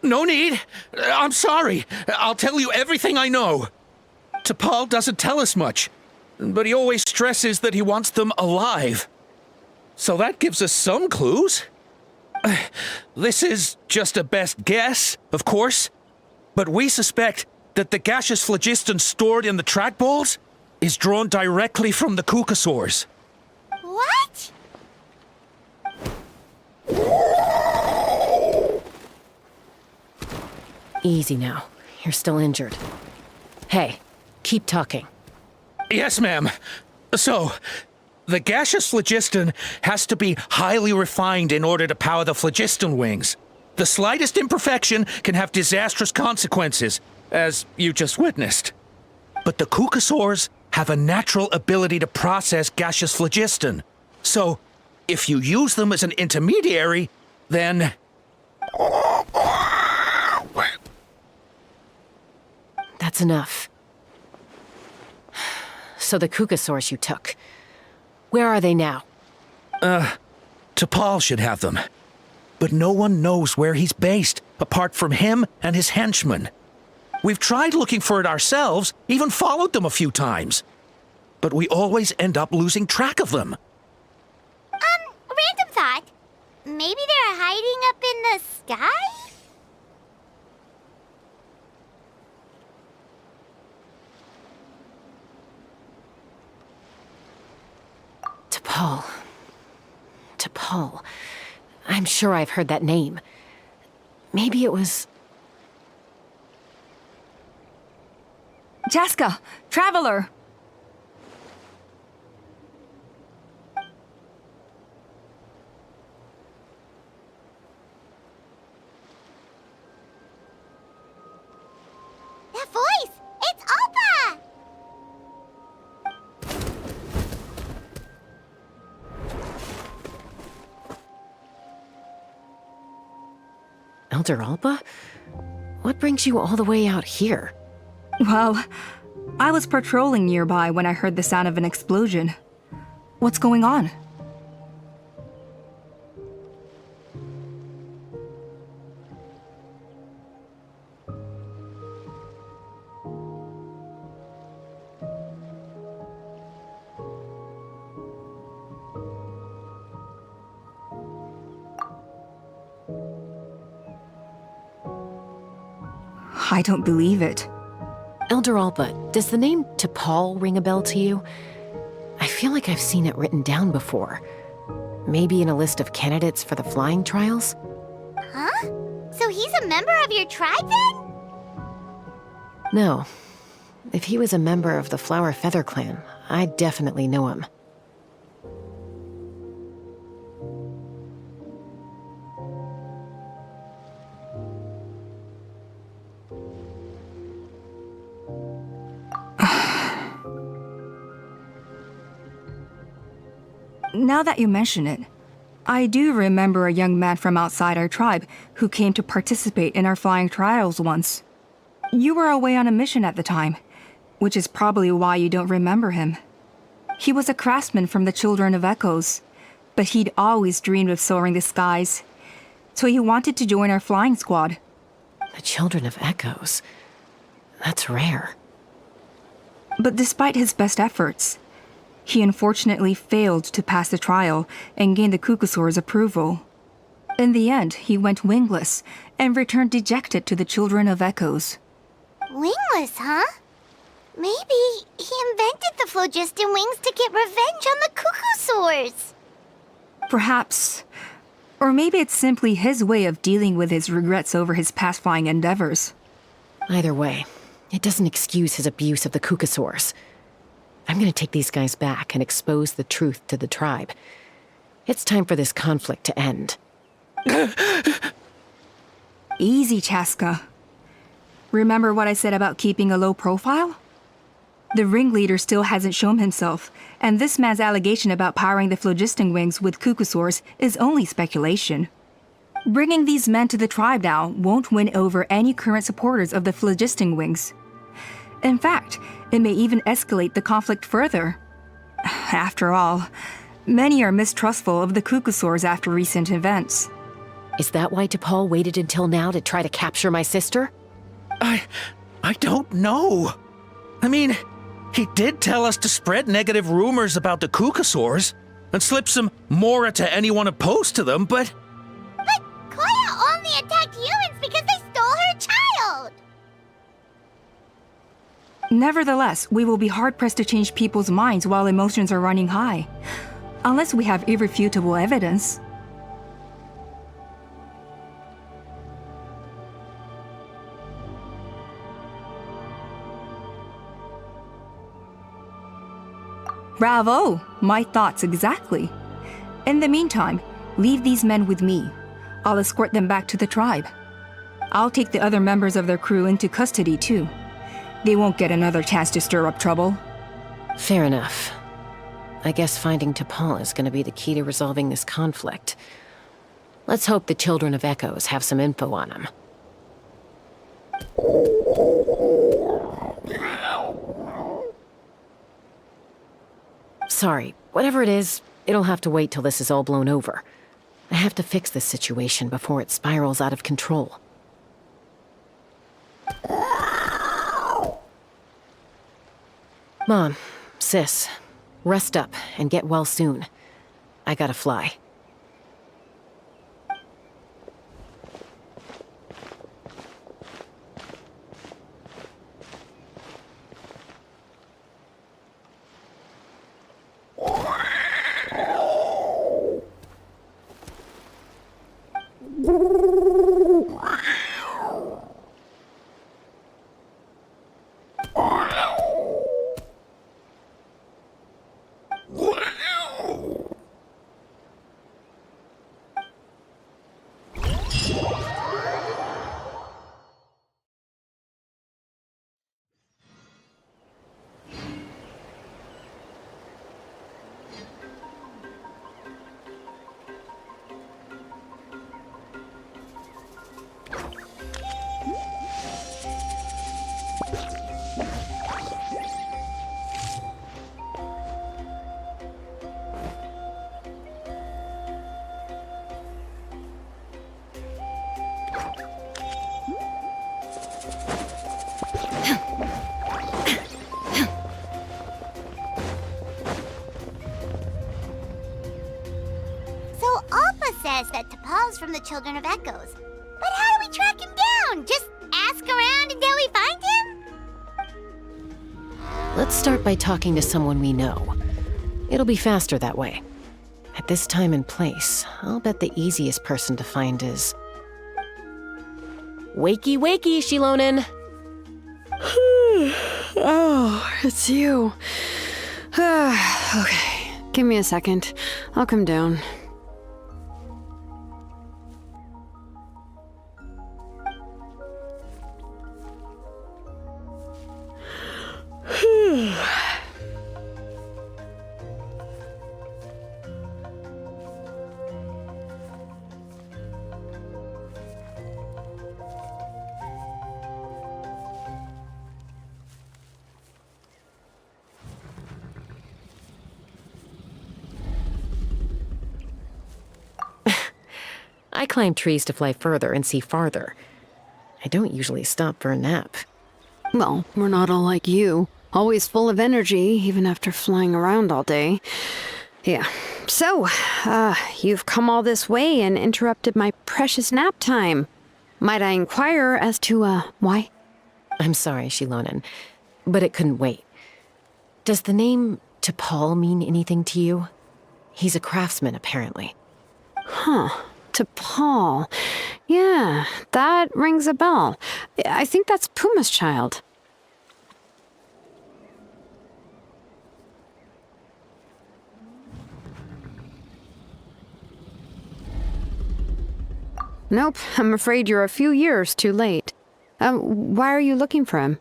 No need. I'm sorry. I'll tell you everything I know. T'Pol doesn't tell us much, but he always stresses that he wants them alive. So that gives us some clues. This is just a best guess, of course, but we suspect that the gaseous phlogiston stored in the trackballs is drawn directly from the Kukasaurs. What? Easy now. You're still injured. Hey, keep talking. Yes, ma'am. So, the gaseous phlogiston has to be highly refined in order to power the phlogiston wings. The slightest imperfection can have disastrous consequences, as you just witnessed. But the Kukasaurs have a natural ability to process gaseous phlogiston. So, if you use them as an intermediary, then... That's enough. So the Kukasaurs you took, where are they now? T'Pol should have them. But no one knows where he's based, apart from him and his henchmen. We've tried looking for it ourselves, even followed them a few times. But we always end up losing track of them. Random thought. Maybe they're hiding up in the sky? T'Pol. T'Pol. I'm sure I've heard that name. Maybe it was... Chasca, Traveler! That voice! It's Alpa! Elder Alba? What brings you all the way out here? Well, I was patrolling nearby when I heard the sound of an explosion. What's going on? I don't believe it. Elder Alba, does the name T'Pol ring a bell to you? I feel like I've seen it written down before. Maybe in a list of candidates for the flying trials? Huh? So he's a member of your tribe then? No. If he was a member of the Flower Feather clan, I'd definitely know him. Now that you mention it, I do remember a young man from outside our tribe who came to participate in our flying trials once. You were away on a mission at the time, which is probably why you don't remember him. He was a craftsman from the Children of Echoes, but he'd always dreamed of soaring the skies, so he wanted to join our flying squad. The Children of Echoes? That's rare. But despite his best efforts, he unfortunately failed to pass the trial and gain the Kukusor's approval. In the end, he went wingless and returned dejected to the Children of Echoes. Wingless, huh? Maybe he invented the phlogiston wings to get revenge on the Kukusaurs. Perhaps. Or maybe it's simply his way of dealing with his regrets over his past flying endeavors. Either way, it doesn't excuse his abuse of the Kukusaurs. I'm gonna take these guys back and expose the truth to the tribe. It's time for this conflict to end. Easy, Chasca. Remember what I said about keeping a low profile? The ringleader still hasn't shown himself, and this man's allegation about powering the phlogiston wings with Kukusaurs is only speculation. Bringing these men to the tribe now won't win over any current supporters of the phlogiston wings. In fact, it may even escalate the conflict further. After all, many are mistrustful of the Kukusaurs after recent events. Is that why T'Pol waited until now to try to capture my sister? I don't know. I mean, he did tell us to spread negative rumors about the Kukusaurs and slip some Mora to anyone opposed to them, but... But Koya only attacked humans because they stole her child! Nevertheless, we will be hard-pressed to change people's minds while emotions are running high. Unless we have irrefutable evidence. Bravo! My thoughts exactly. In the meantime, leave these men with me. I'll escort them back to the tribe. I'll take the other members of their crew into custody too. They won't get another chance to stir up trouble. Fair enough. I guess finding T'Pol is gonna be the key to resolving this conflict. Let's hope the Children of Echoes have some info on him. Sorry, whatever it is, it'll have to wait till this is all blown over. I have to fix this situation before it spirals out of control. Mom, sis, rest up and get well soon. I gotta fly. So Alpa says that T'Pol's from the Children of Echoes. But how do we track him down? Just ask around until we find him? Let's start by talking to someone we know. It'll be faster that way. At this time and place, I'll bet the easiest person to find is... Wakey, wakey, Shilonen! Oh, it's you. Okay, give me a second. I'll come down. I climb trees to fly further and see farther. I don't usually stop for a nap. Well, we're not all like you. Always full of energy, even after flying around all day. Yeah. So, you've come all this way and interrupted my precious nap time. Might I inquire as to, why? I'm sorry, Shilonen, but it couldn't wait. Does the name T'Pol mean anything to you? He's a craftsman, apparently. Huh. T'Pol. Yeah, that rings a bell. I think that's Puma's child. Nope, I'm afraid you're a few years too late. Why are you looking for him?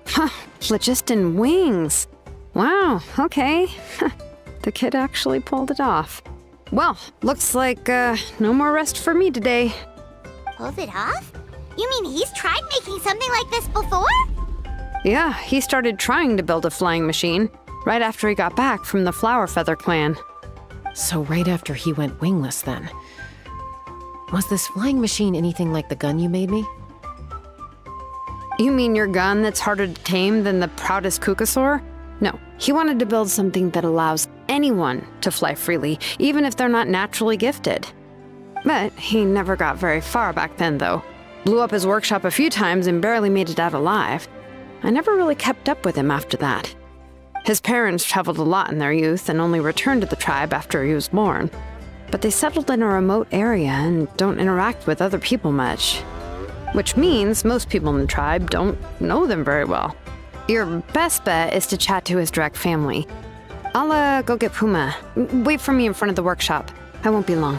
Huh, phlogiston wings. Wow, okay. The kid actually pulled it off. Well, looks like no more rest for me today. Pulled it off? You mean he's tried making something like this before? Yeah, he started trying to build a flying machine right after he got back from the Flower Feather clan. So right after he went wingless, then. Was this flying machine anything like the gun you made me? You mean your gun that's harder to tame than the proudest Kukasaur? No, he wanted to build something that allows anyone to fly freely, even if they're not naturally gifted. But he never got very far back then, though. Blew up his workshop a few times and barely made it out alive. I never really kept up with him after that. His parents traveled a lot in their youth and only returned to the tribe after he was born. But they settled in a remote area and don't interact with other people much. Which means most people in the tribe don't know them very well. Your best bet is to chat to his direct family. I'll go get Puma. Wait for me in front of the workshop. I won't be long.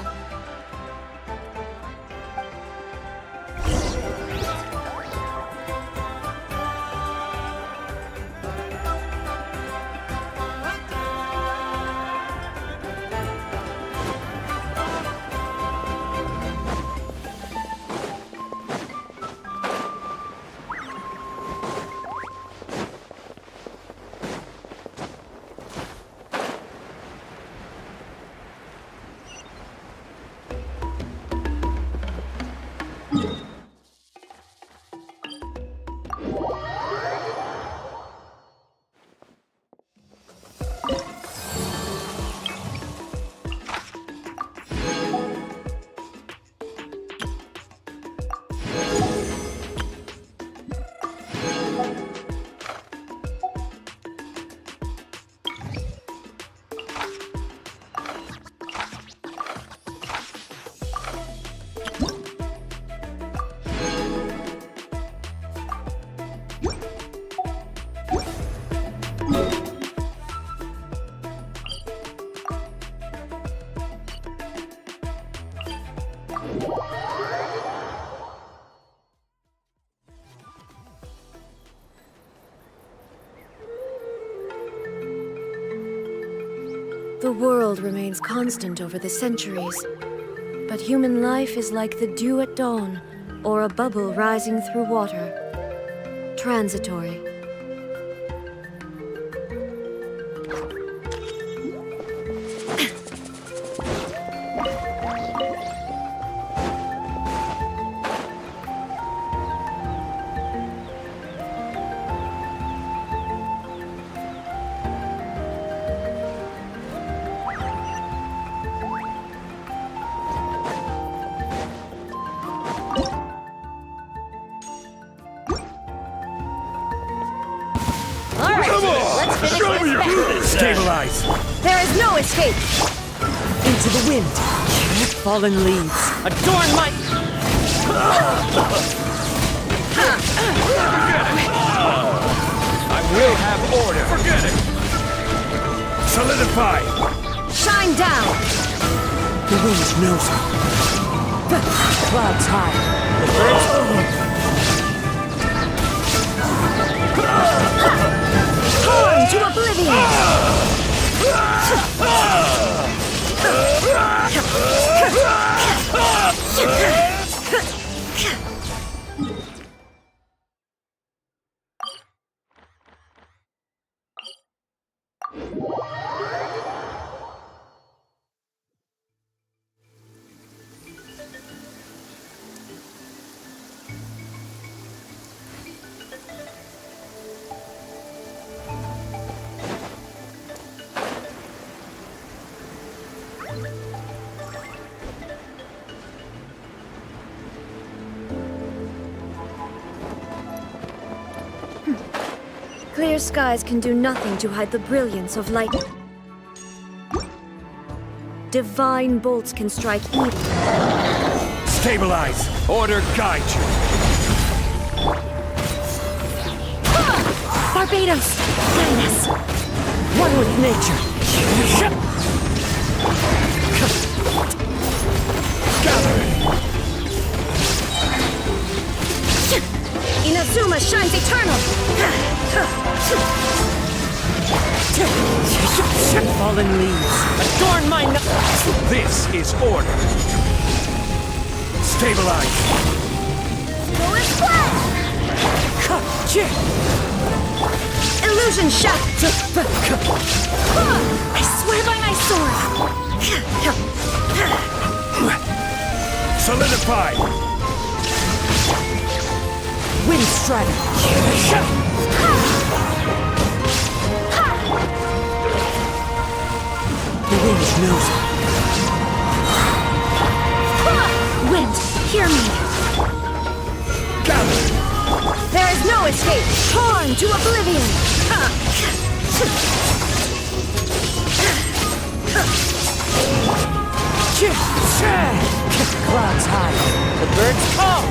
world remains constant over the centuries, but human life is like the dew at dawn, or a bubble rising through water. Transitory. Stabilize! There is no escape! Into the wind. Fallen leaves. Adorn my... I will have order. Forget it! Solidify! Shine down! The wind knows me. Clouds high. The birds... Torn to oblivion! Clear skies can do nothing to hide the brilliance of light. Divine bolts can strike evil. Stabilize! Order guide you! Barbados! Guide us! One with nature! Inazuma shines eternal! Fallen leaves, adorn my This is order! Stabilize! Illusion shot! I swear by my sword! Solidify! Wind strike! The wind knows me. Wind, hear me! Gather! There is no escape! Torn to oblivion! Clouds high, the birds call!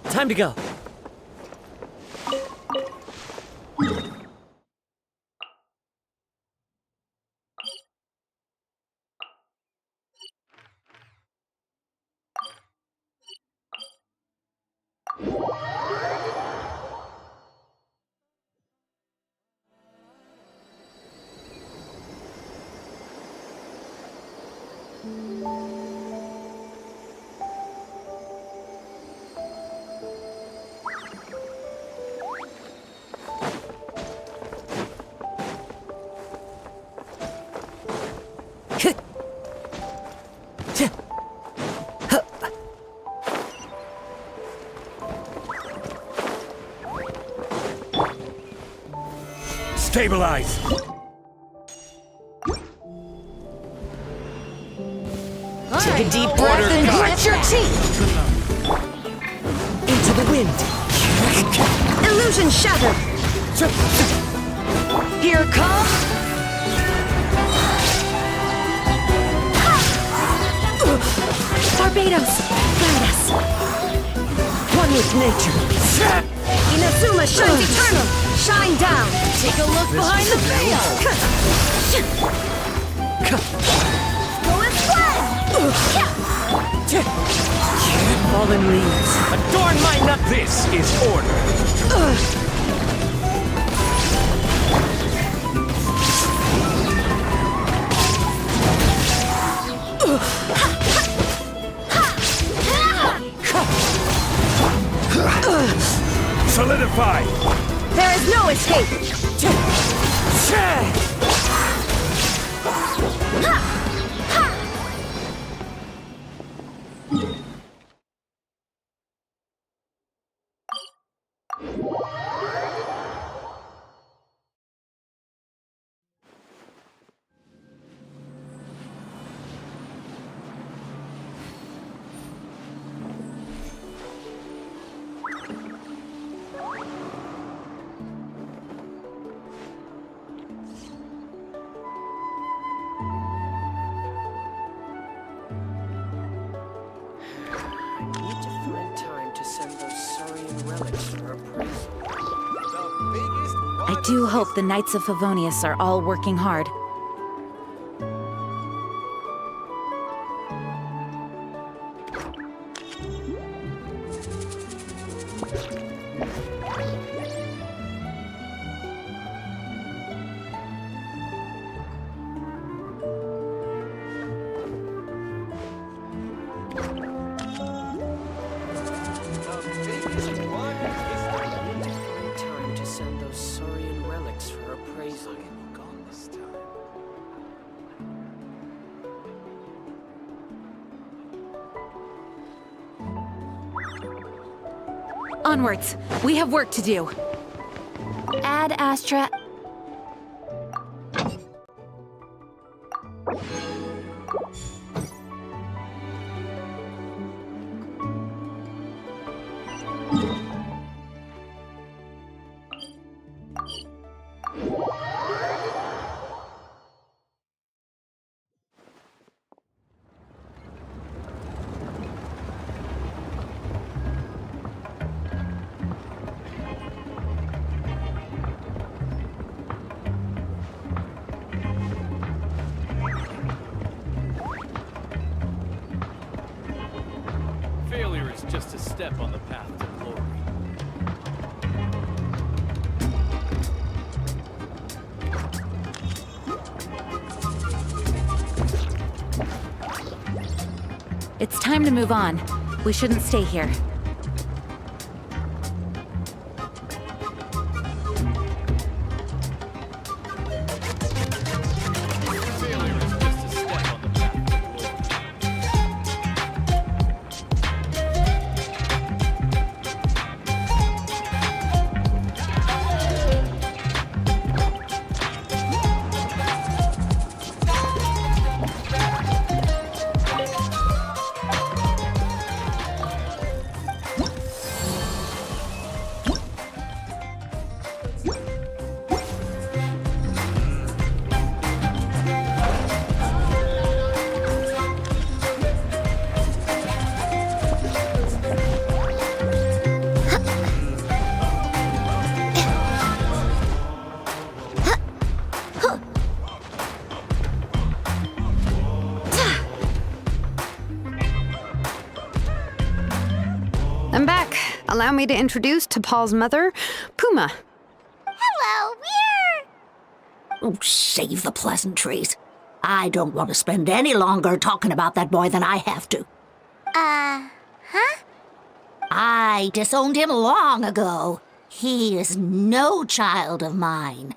Time to go. Stabilize! Take a deep breath and clench your teeth! Into the wind! Illusion shattered! Here come... Barbados! Guide us! One with nature! Inazuma shines eternal! Shine down! Take a look behind the veil! Go and spread! fallen leaves. Adorn my nut! This is order! Solidify! There is no escape! I do hope the Knights of Favonius are all working hard. Time to send those Saurian relics for appraisal. Onwards! We have work to do. Ad Astra. Failure is just a step on the path to glory. It's time to move on. We shouldn't stay here. I'm back. Allow me to introduce to Paul's mother, Puma. Hello, Oh, save the pleasantries. I don't want to spend any longer talking about that boy than I have to. Huh? I disowned him long ago. He is no child of mine.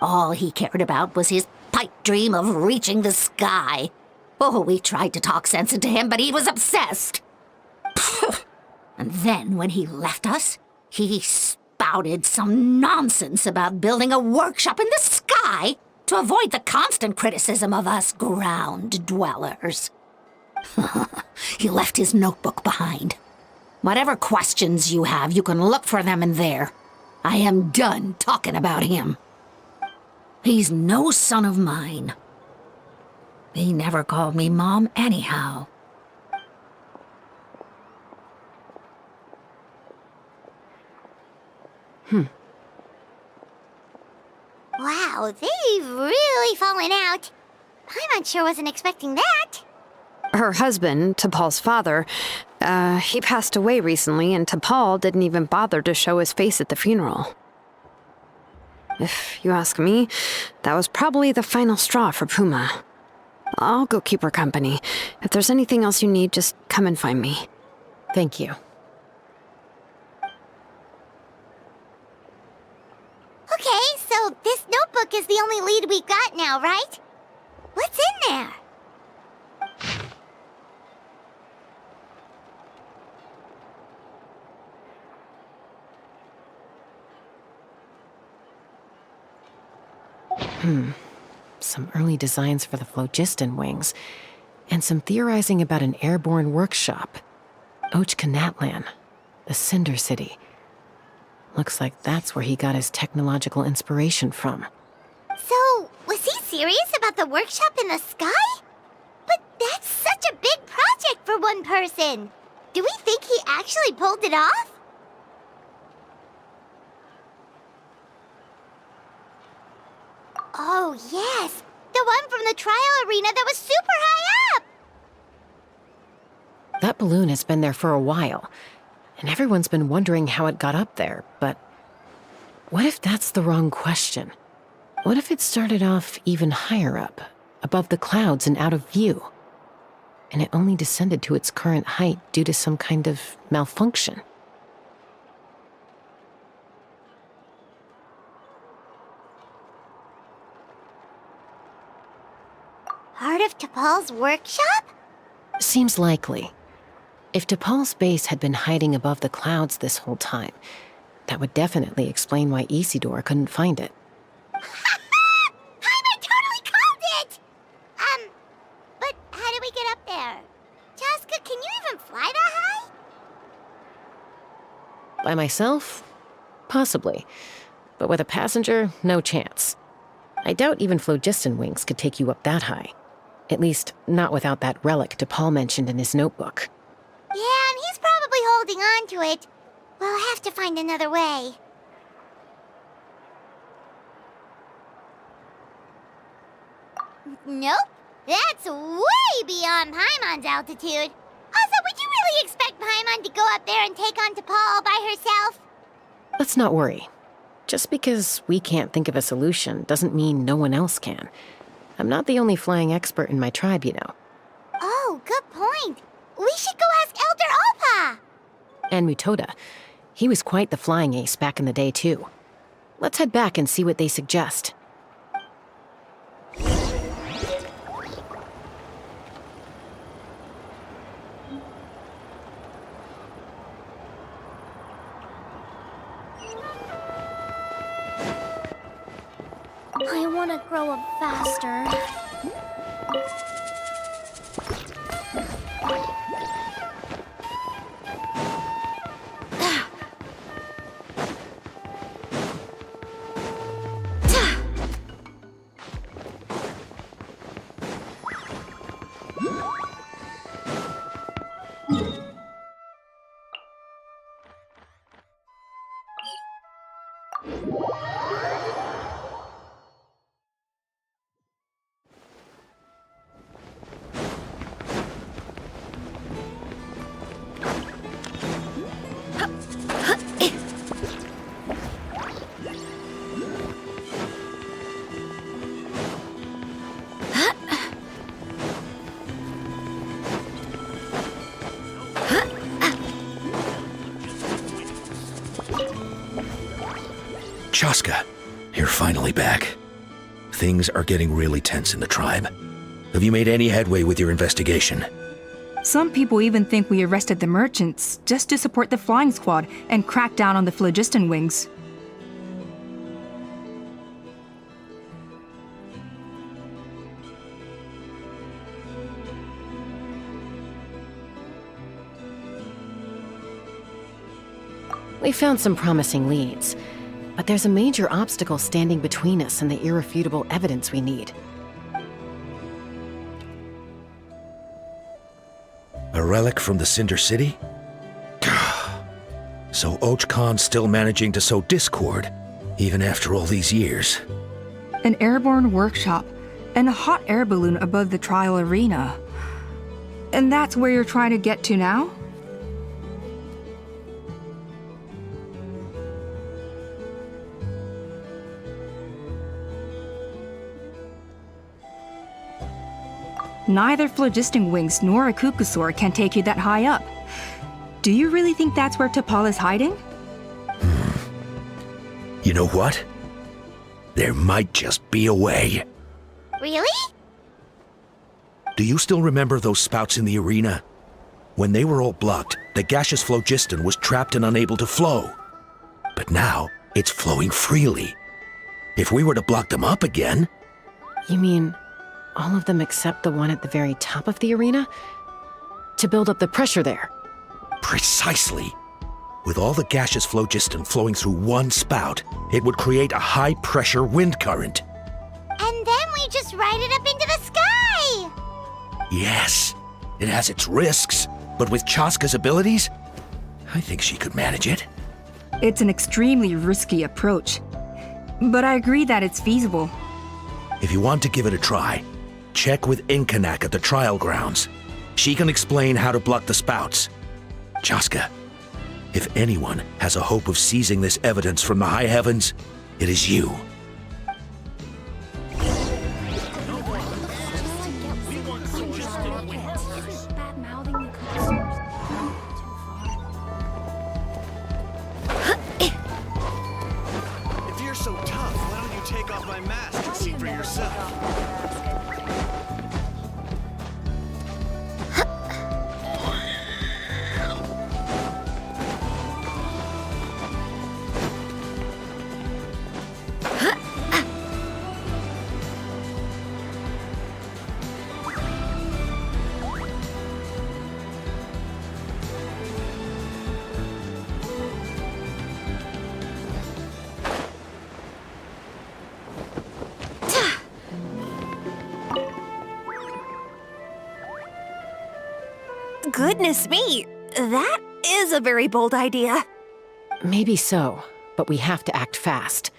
All he cared about was his pipe dream of reaching the sky. Oh, we tried to talk sense into him, but he was obsessed. And then when he left us, he spouted some nonsense about building a workshop in the sky to avoid the constant criticism of us ground dwellers. He left his notebook behind. Whatever questions you have, you can look for them in there. I am done talking about him. He's no son of mine. He never called me Mom anyhow. Wow, they've really fallen out. Paimon sure wasn't expecting that. Her husband, to Paul's father, He passed away recently, and T'Pol didn't even bother to show his face at the funeral. If you ask me, that was probably the final straw for Puma. I'll go keep her company. If there's anything else you need, just come and find me. Thank you. Okay, so this notebook is the only lead we got now, right? What's in there? Some early designs for the phlogiston wings, and some theorizing about an airborne workshop. Natlan, the Cinder City. Looks like that's where he got his technological inspiration from. So, was he serious about the workshop in the sky? But that's such a big project for one person. Do we think he actually pulled it off? Oh, yes. The one from the trial arena that was super high up. That balloon has been there for a while, and everyone's been wondering how it got up there, but what if that's the wrong question? What if it started off even higher up, above the clouds and out of view, and it only descended to its current height due to some kind of malfunction? Part of T'Pol's workshop? Seems likely. If T'Pol's base had been hiding above the clouds this whole time, that would definitely explain why Isidore couldn't find it. I totally called it! But how do we get up there? Chasca, can you even fly that high? By myself? Possibly. But with a passenger, no chance. I doubt even phlogiston wings could take you up that high. At least, not without that relic T'Pol mentioned in his notebook. Yeah, and he's probably holding on to it. We'll have to find another way. Nope. That's way beyond Paimon's altitude. Also, would you really expect Paimon to go up there and take on T'Pol all by herself? Let's not worry. Just because we can't think of a solution doesn't mean no one else can. I'm not the only flying expert in my tribe, you know. Oh, good point. We should go ask Elder Opa! And Mutoda. He was quite the flying ace back in the day, too. Let's head back and see what they suggest. I want to grow up faster. Chasca, you're finally back. Things are getting really tense in the tribe. Have you made any headway with your investigation? Some people even think we arrested the merchants just to support the flying squad and crack down on the phlogiston wings. We found some promising leads, but there's a major obstacle standing between us and the irrefutable evidence we need. A relic from the Cinder City? So Ochcon's still managing to sow discord, even after all these years. An airborne workshop and a hot air balloon above the trial arena. And that's where you're trying to get to now? Neither phlogiston wings nor a Kukusaur can take you that high up. Do you really think that's where T'Pol is hiding? You know what? There might just be a way. Really? Do you still remember those spouts in the arena? When they were all blocked, the gaseous phlogiston was trapped and unable to flow. But now, it's flowing freely. If we were to block them up again... You mean all of them except the one at the very top of the arena? To build up the pressure there? Precisely. With all the gaseous phlogiston flowing through one spout, it would create a high-pressure wind current. And then we just ride it up into the sky! Yes, it has its risks, but with Chasca's abilities, I think she could manage it. It's an extremely risky approach. But I agree that it's feasible. If you want to give it a try, check with Inkanak at the trial grounds. She can explain how to block the spouts. Chasca, if anyone has a hope of seizing this evidence from the high heavens, it is you. If you're so tough, why don't you take off my mask and see for yourself? Goodness me, that is a very bold idea. Maybe so, but we have to act fast.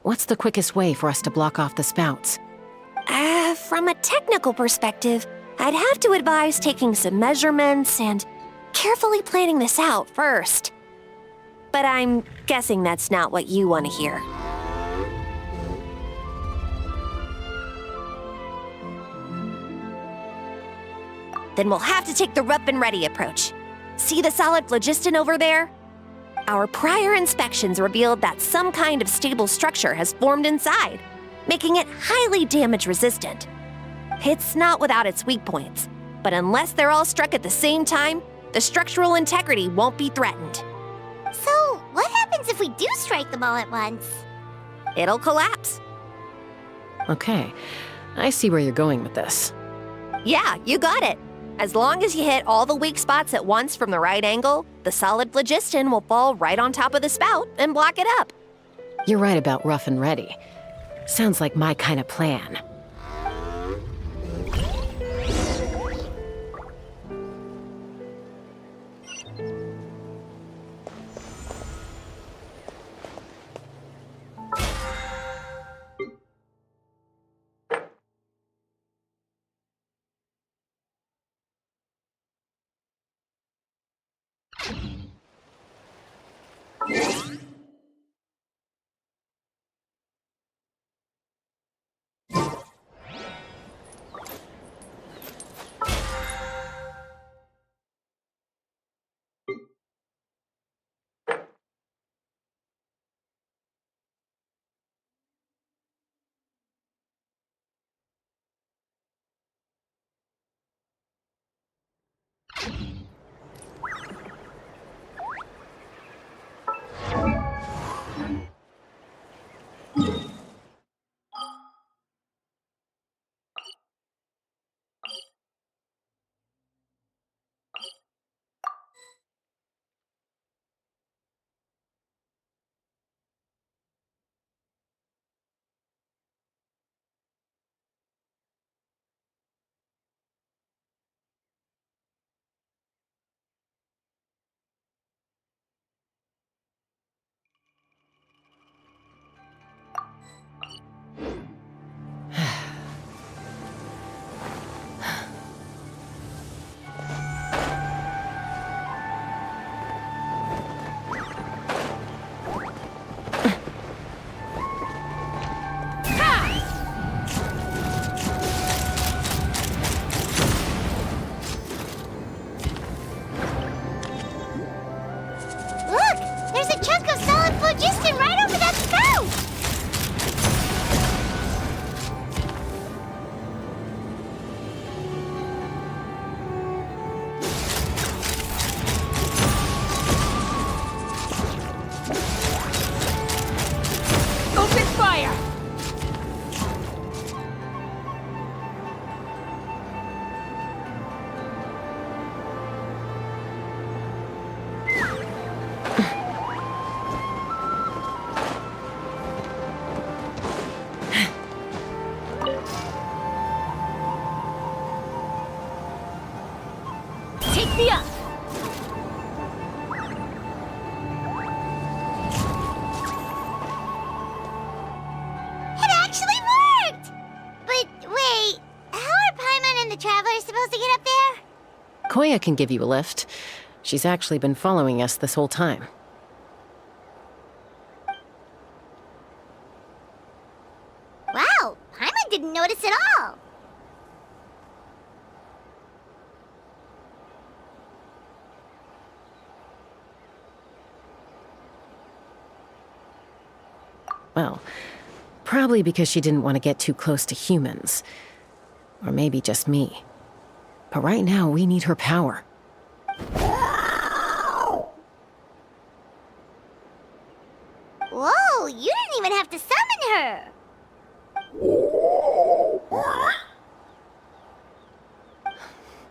What's the quickest way for us to block off the spouts? From a technical perspective, I'd have to advise taking some measurements and carefully planning this out first. But I'm guessing that's not what you want to hear. Then we'll have to take the rough and ready approach. See the solid phlogiston over there? Our prior inspections revealed that some kind of stable structure has formed inside, making it highly damage resistant. It's not without its weak points, but unless they're all struck at the same time, the structural integrity won't be threatened. So, what happens if we do strike them all at once? It'll collapse. Okay, I see where you're going with this. Yeah, you got it. As long as you hit all the weak spots at once from the right angle, the solid phlogiston will fall right on top of the spout and block it up. You're right about rough and ready. Sounds like my kind of plan. Koya can give you a lift. She's actually been following us this whole time. Wow, Paimon didn't notice at all. Well, probably because she didn't want to get too close to humans. Or maybe just me. But right now, we need her power. Whoa, you didn't even have to summon her.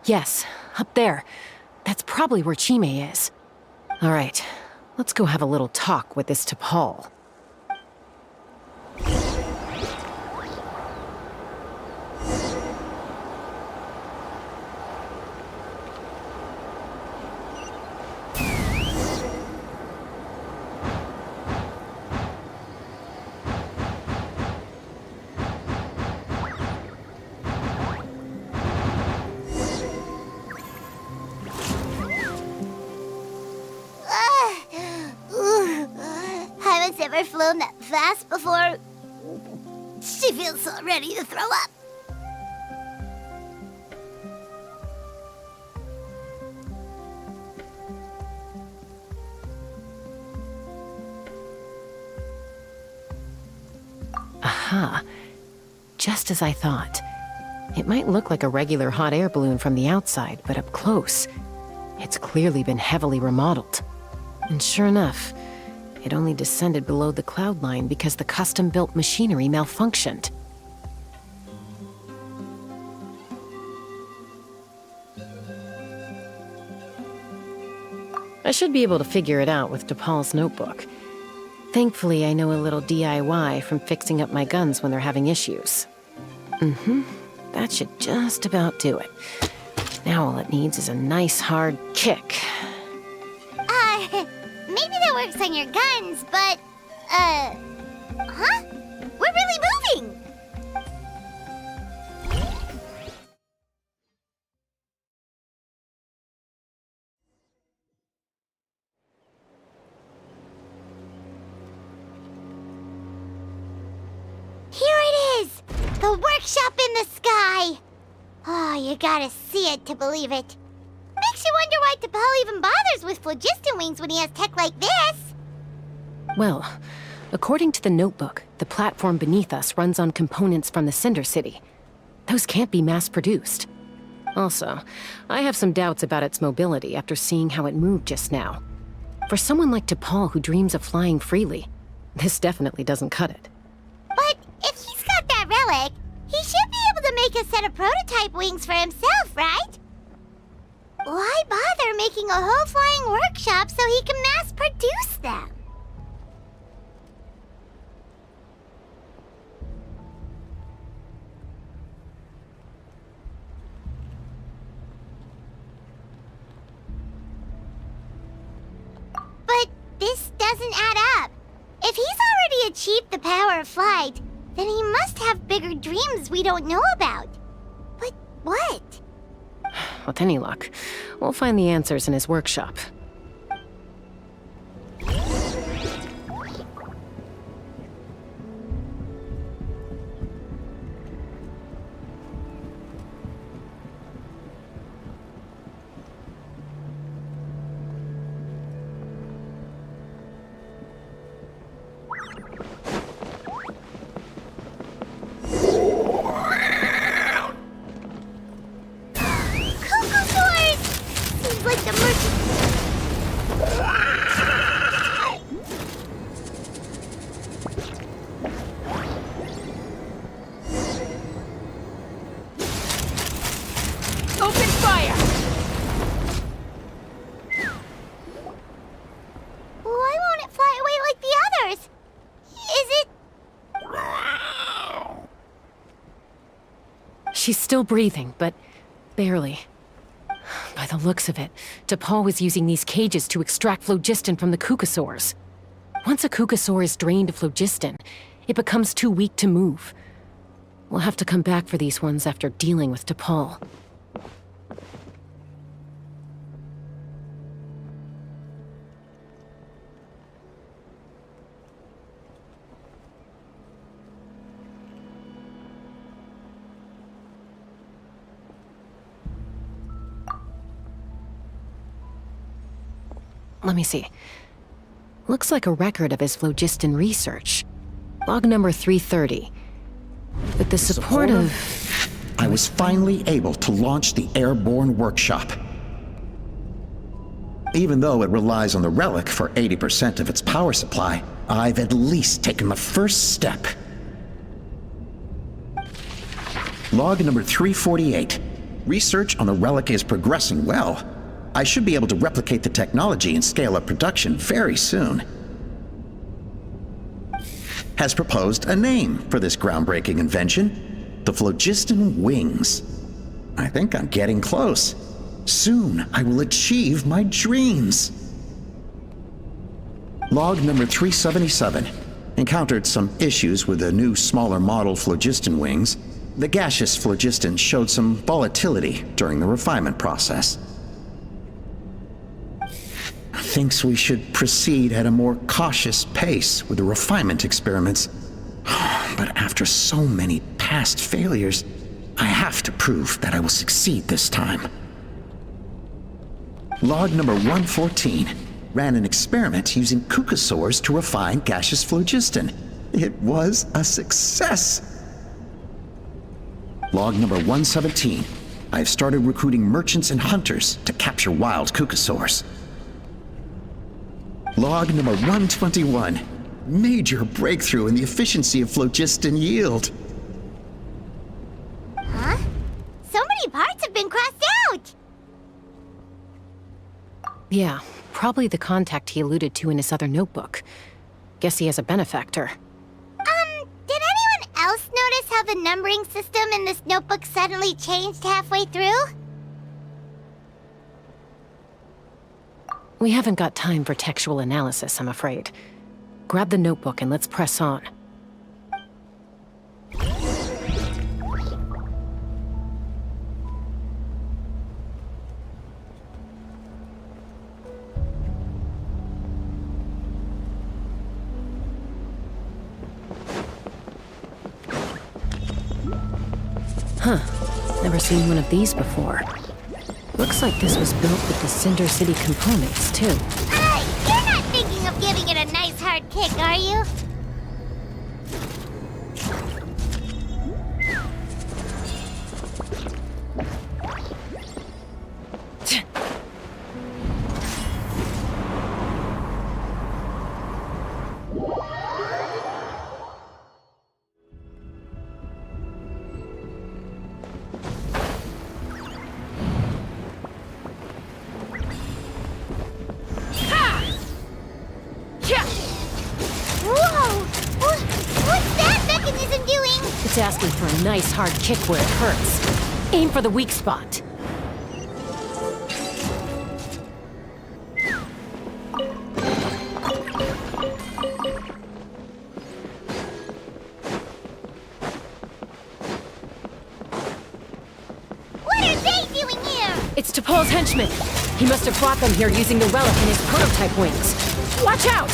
Yes, up there. That's probably where Chime is. All right, let's go have a little talk with this T'Pol. Haven't ever flown that fast before. She feels so ready to throw up. Aha. Just as I thought. It might look like a regular hot air balloon from the outside, but up close, it's clearly been heavily remodeled. And sure enough, it only descended below the cloud line because the custom-built machinery malfunctioned. I should be able to figure it out with T'Pol's notebook. Thankfully, I know a little DIY from fixing up my guns when they're having issues. That should just about do it. Now all it needs is a nice hard kick. Maybe that works on your guns, but, huh? We're really moving! Here it is! The workshop in the sky! Oh, you gotta see it to believe it. Makes you wonder why T'Pol even bothers with phlogiston wings when he has tech like this. Well, according to the notebook, the platform beneath us runs on components from the Cinder City. Those can't be mass-produced. Also, I have some doubts about its mobility after seeing how it moved just now. For someone like T'Pol who dreams of flying freely, this definitely doesn't cut it. But if he's got that relic, he should be able to make a set of prototype wings for himself, right? Why bother making a whole flying workshop so he can mass-produce them? But this doesn't add up. If he's already achieved the power of flight, then he must have bigger dreams we don't know about. But what? With any luck, we'll find the answers in his workshop. She's still breathing, but barely. By the looks of it, T'Pol was using these cages to extract phlogiston from the Kukasaurs. Once a Kukasaur is drained of phlogiston, it becomes too weak to move. We'll have to come back for these ones after dealing with T'Pol. let me see. Looks like a record of his phlogiston research. Log number 330. With the support of... I was finally able to launch the airborne workshop. Even though it relies on the relic for 80% of its power supply, I've at least taken the first step. Log number 348. Research on the relic is progressing well. I should be able to replicate the technology and scale up production very soon. Has proposed a name for this groundbreaking invention: the phlogiston wings. I think I'm getting close. Soon I will achieve my dreams. Log number 377. Encountered some issues with the new smaller model phlogiston wings. The gaseous phlogiston showed some volatility during the refinement process. Thinks we should proceed at a more cautious pace with the refinement experiments. But after so many past failures, I have to prove that I will succeed this time. Log number 114. Ran an experiment using cucosaurs to refine gaseous phlogiston. It was a success. Log number 117. I've started recruiting merchants and hunters to capture wild cucosaurs. Log number 121. Major breakthrough in the efficiency of phlogiston yield. Huh? So many parts have been crossed out! Yeah, probably the contact he alluded to in his other notebook. Guess he has a benefactor. Did anyone else notice how the numbering system in this notebook suddenly changed halfway through? We haven't got time for textual analysis, I'm afraid. Grab the notebook and let's press on. Huh. Never seen one of these before. Looks like this was built with the Cinder City components, too. You're not thinking of giving it a nice hard kick, are you? It's asking for a nice hard kick where it hurts. Aim for the weak spot. What are they doing here? It's T'Pol's henchman. He must have brought them here using the relic in his prototype wings. Watch out!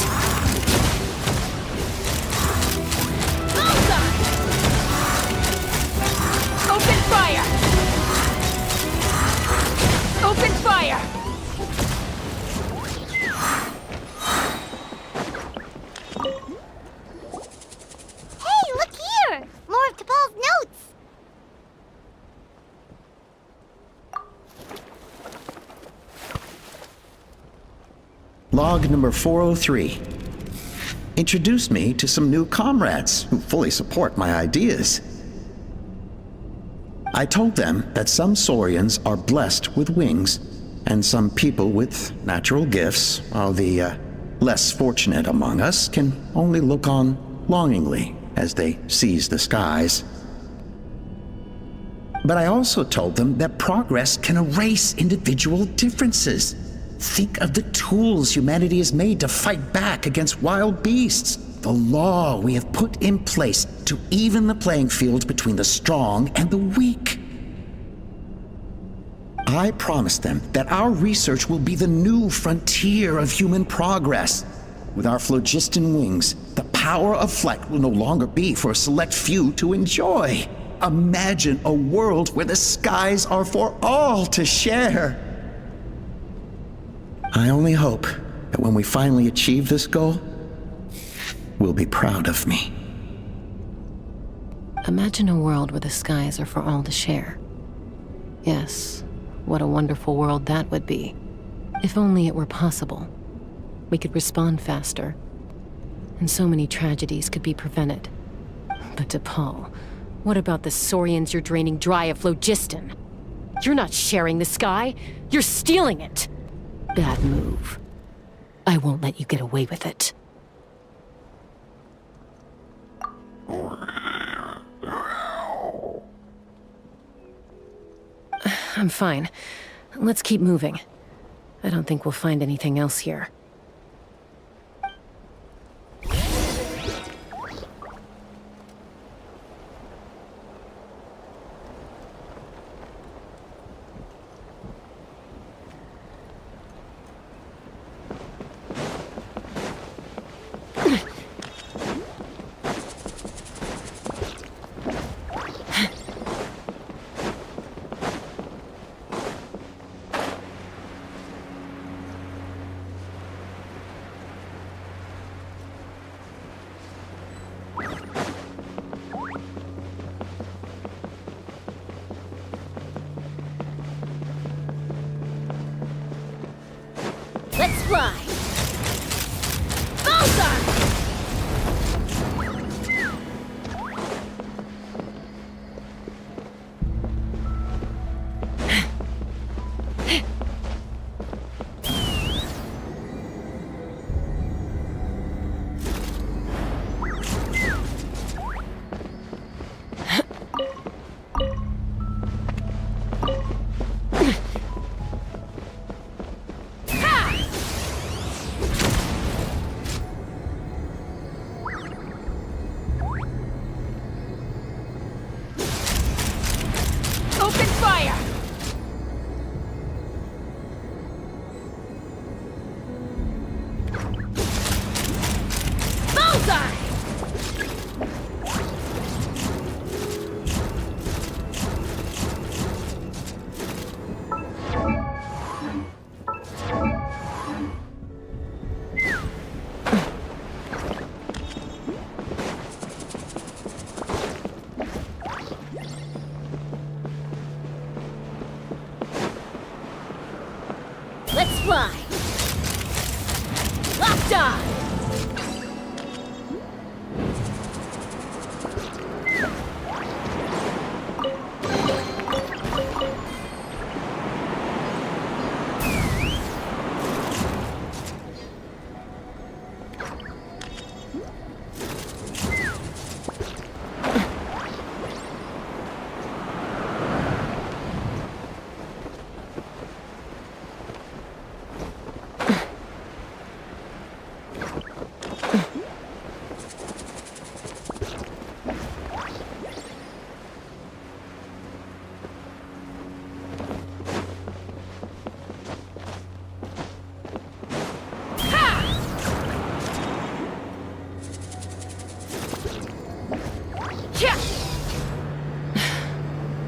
Open fire! Open fire! Hey, look here! More of T'Pol's notes! Log number 403. Introduced me to some new comrades who fully support my ideas. I told them that some Saurians are blessed with wings, and some people with natural gifts, while the less fortunate among us can only look on longingly as they seize the skies. But I also told them that progress can erase individual differences. Think of the tools humanity has made to fight back against wild beasts. The law we have put in place to even the playing field between the strong and the weak. I promised them that our research will be the new frontier of human progress. With our phlogiston wings, the power of flight will no longer be for a select few to enjoy. Imagine a world where the skies are for all to share. I only hope that when we finally achieve this goal, will be proud of me. Imagine a world where the skies are for all to share. Yes, what a wonderful world that would be. If only it were possible. We could respond faster, and so many tragedies could be prevented. But T'Pol, what about the Saurians you're draining dry of phlogiston? You're not sharing the sky, you're stealing it! Bad move. I won't let you get away with it. I'm fine. Let's keep moving. I don't think we'll find anything else here. Let's fly! Bullseye! Open fire! Bullseye! Let's fly! Locked on!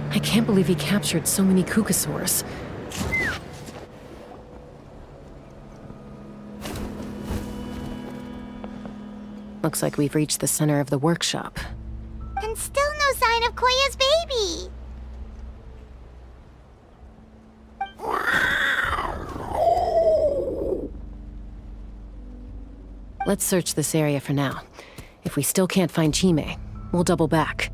I can't believe he captured so many Kukasaurs. Looks like we've reached the center of the workshop. And still no sign of Koya's baby. Let's search this area for now. If we still can't find Chime, we'll double back.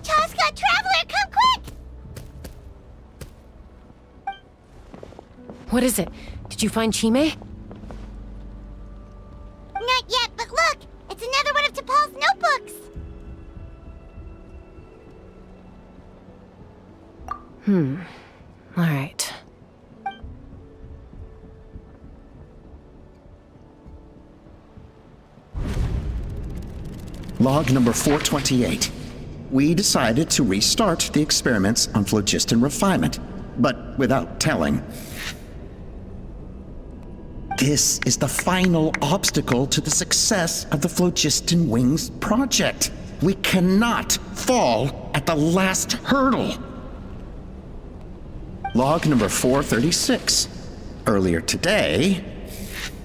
Chasca, Traveler, come quick! What is it? Did you find Chime? Not yet, but look! It's another one of T'Pol's notebooks! All right. Log number 428. We decided to restart the experiments on phlogiston refinement, but without telling. This is the final obstacle to the success of the Phlogiston Wings project. We cannot fall at the last hurdle. Log number 436. Earlier today,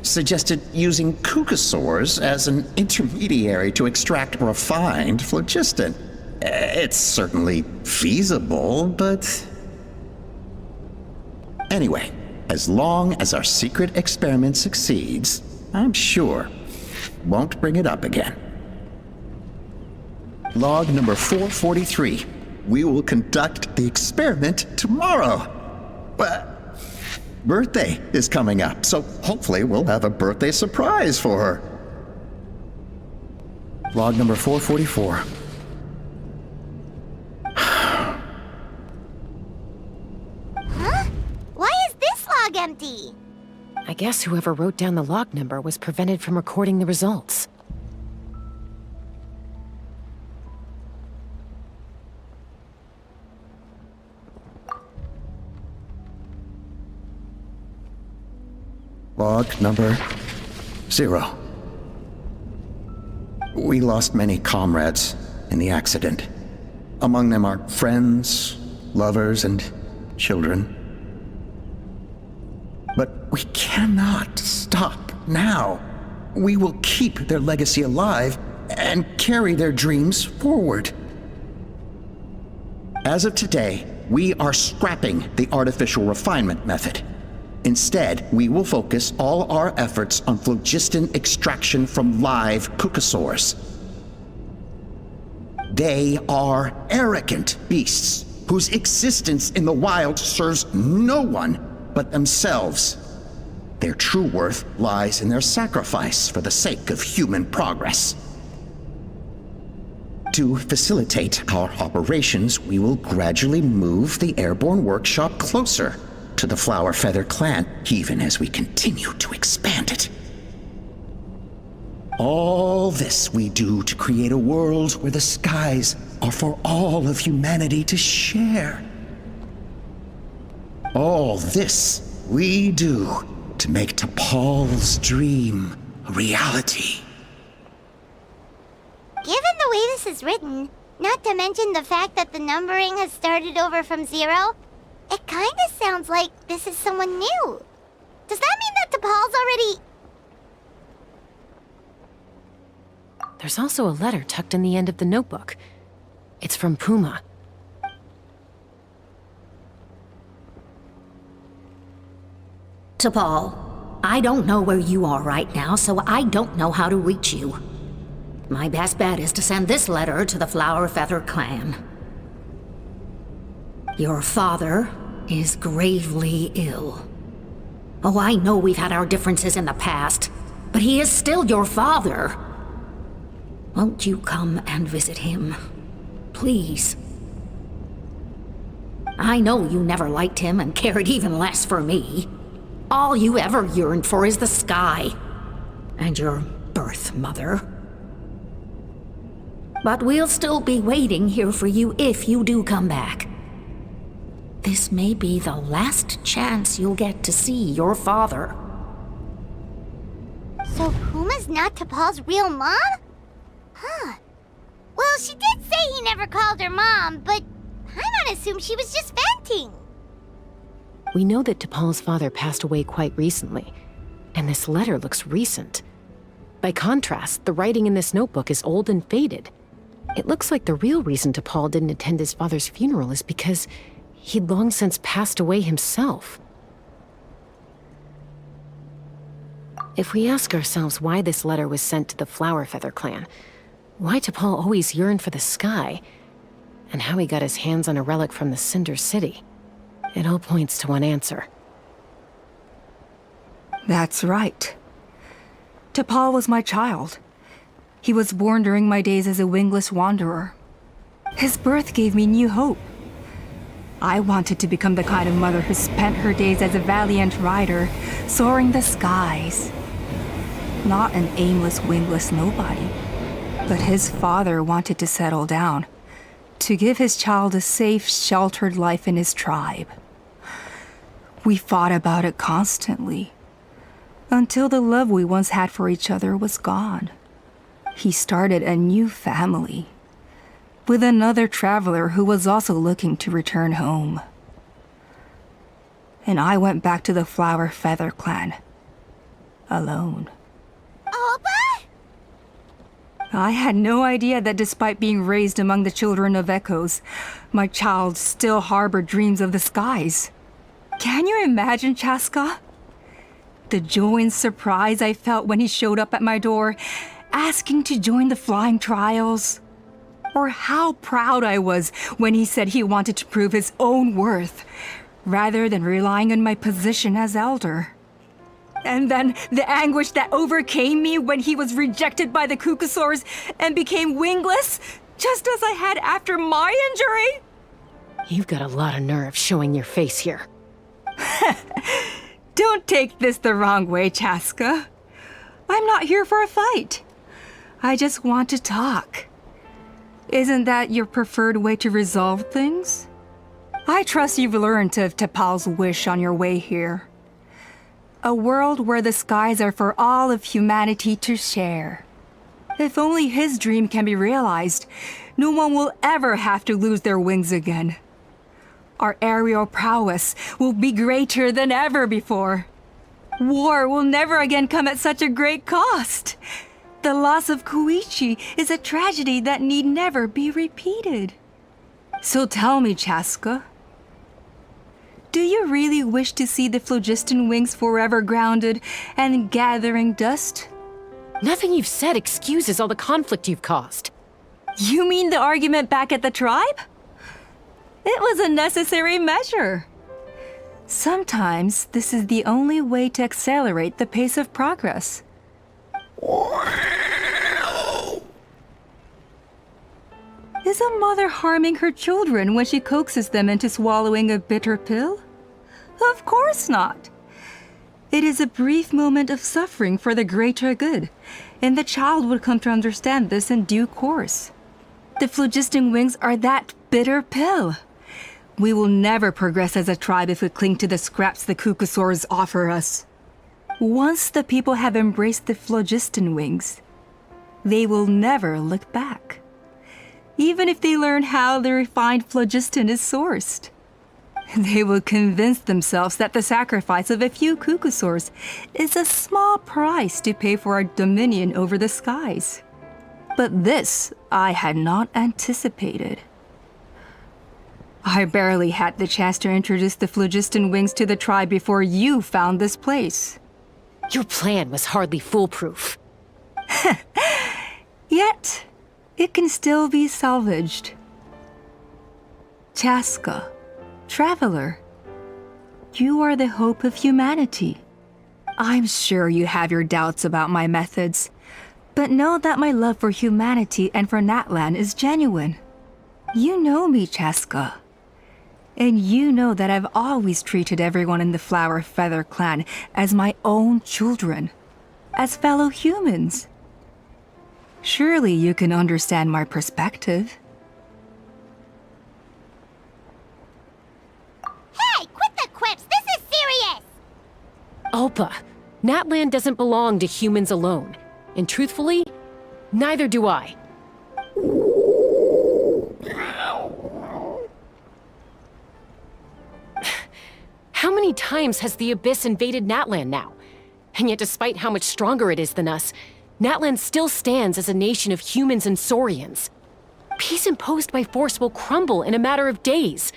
suggested using cucosaurs as an intermediary to extract refined phlogiston. It's certainly feasible, but... Anyway, as long as our secret experiment succeeds, I'm sure won't bring it up again. Log number 443. We will conduct the experiment tomorrow. Birthday is coming up, so hopefully we'll have a birthday surprise for her. Log number 444. Huh? Why is this log empty? I guess whoever wrote down the log number was prevented from recording the results. Log number 0. We lost many comrades in the accident. Among them are friends, lovers, and children. But we cannot stop now. We will keep their legacy alive and carry their dreams forward. As of today, we are scrapping the artificial refinement method. Instead, we will focus all our efforts on phlogiston extraction from live cucosaurs. They are arrogant beasts whose existence in the wild serves no one but themselves. Their true worth lies in their sacrifice for the sake of human progress. To facilitate our operations, we will gradually move the airborne workshop closer to the Flower Feather clan, even as we continue to expand it. All this we do to create a world where the skies are for all of humanity to share. All this we do to make T'Pol's dream a reality. Given the way this is written, not to mention the fact that the numbering has started over from 0, it kinda sounds like this is someone new. Does that mean that T'Pol's already... There's also a letter tucked in the end of the notebook. It's from Puma. T'Pol, I don't know where you are right now, so I don't know how to reach you. My best bet is to send this letter to the Flower Feather clan. Your father is gravely ill. Oh, I know we've had our differences in the past, but he is still your father. Won't you come and visit him? Please. I know you never liked him and cared even less for me. All you ever yearned for is the sky and your birth mother. But we'll still be waiting here for you if you do come back. This may be the last chance you'll get to see your father. So Puma's not T'Pol's real mom? Huh. Well, she did say he never called her mom, but I'm gonna assume she was just venting. We know that T'Pol's father passed away quite recently, and this letter looks recent. By contrast, the writing in this notebook is old and faded. It looks like the real reason T'Pol didn't attend his father's funeral is because he'd long since passed away himself. If we ask ourselves why this letter was sent to the Flower Feather clan, why T'Pol always yearned for the sky, and how he got his hands on a relic from the Cinder City, it all points to one answer. That's right. T'Pol was my child. He was born during my days as a wingless wanderer. His birth gave me new hope. I wanted to become the kind of mother who spent her days as a valiant rider, soaring the skies. Not an aimless, wingless nobody. But his father wanted to settle down, to give his child a safe, sheltered life in his tribe. We fought about it constantly. until the love we once had for each other was gone. He started a new family with another traveler who was also looking to return home. And I went back to the Flower Feather clan, alone. Opa? I had no idea that despite being raised among the children of echoes, my child still harbored dreams of the skies. Can you imagine, Chasca? The joy and surprise I felt when he showed up at my door, asking to join the flying trials. Or how proud I was when he said he wanted to prove his own worth, rather than relying on my position as elder. And then the anguish that overcame me when he was rejected by the Cucusaurs and became wingless, just as I had after my injury. You've got a lot of nerve showing your face here. Don't take this the wrong way, Chasca. I'm not here for a fight. I just want to talk. Isn't that your preferred way to resolve things? I trust you've learned of T'Pol's wish on your way here. A world where the skies are for all of humanity to share. If only his dream can be realized, no one will ever have to lose their wings again. Our aerial prowess will be greater than ever before. War will never again come at such a great cost. The loss of Koichi is a tragedy that need never be repeated. So tell me, Chasca, do you really wish to see the phlogiston wings forever grounded and gathering dust? Nothing you've said excuses all the conflict you've caused. You mean the argument back at the tribe? It was a necessary measure. Sometimes this is the only way to accelerate the pace of progress. Is a mother harming her children when she coaxes them into swallowing a bitter pill? Of course not. It is a brief moment of suffering for the greater good, and the child would come to understand this in due course. The phlogiston wings are that bitter pill. We will never progress as a tribe if we cling to the scraps the Cucusaurs offer us. Once the people have embraced the phlogiston wings, they will never look back. Even if they learn how the refined phlogiston is sourced. They will convince themselves that the sacrifice of a few Cucusaurs is a small price to pay for our dominion over the skies. But this I had not anticipated. I barely had the chance to introduce the phlogiston wings to the tribe before you found this place. Your plan was hardly foolproof. Yet, it can still be salvaged. Chasca, traveler, you are the hope of humanity. I'm sure you have your doubts about my methods, but know that my love for humanity and for Natlan is genuine. You know me, Chasca. And you know that I've always treated everyone in the Flower Feather clan as my own children, as fellow humans. Surely you can understand my perspective. Hey, quit the quips! This is serious! Opa, Natlan doesn't belong to humans alone. And truthfully, neither do I. How many times has the Abyss invaded Natlan now? And yet despite how much stronger it is than us, Natlan still stands as a nation of humans and Saurians. Peace imposed by force will crumble in a matter of days,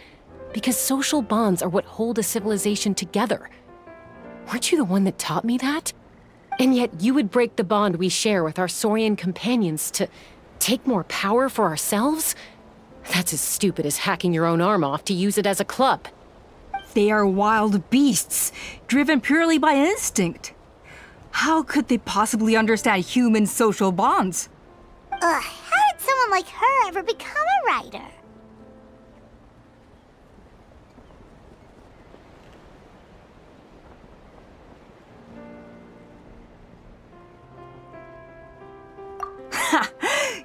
because social bonds are what hold a civilization together. Weren't you the one that taught me that? And yet you would break the bond we share with our Saurian companions to take more power for ourselves? That's as stupid as hacking your own arm off to use it as a club. They are wild beasts, driven purely by instinct. How could they possibly understand human social bonds? How did someone like her ever become a writer?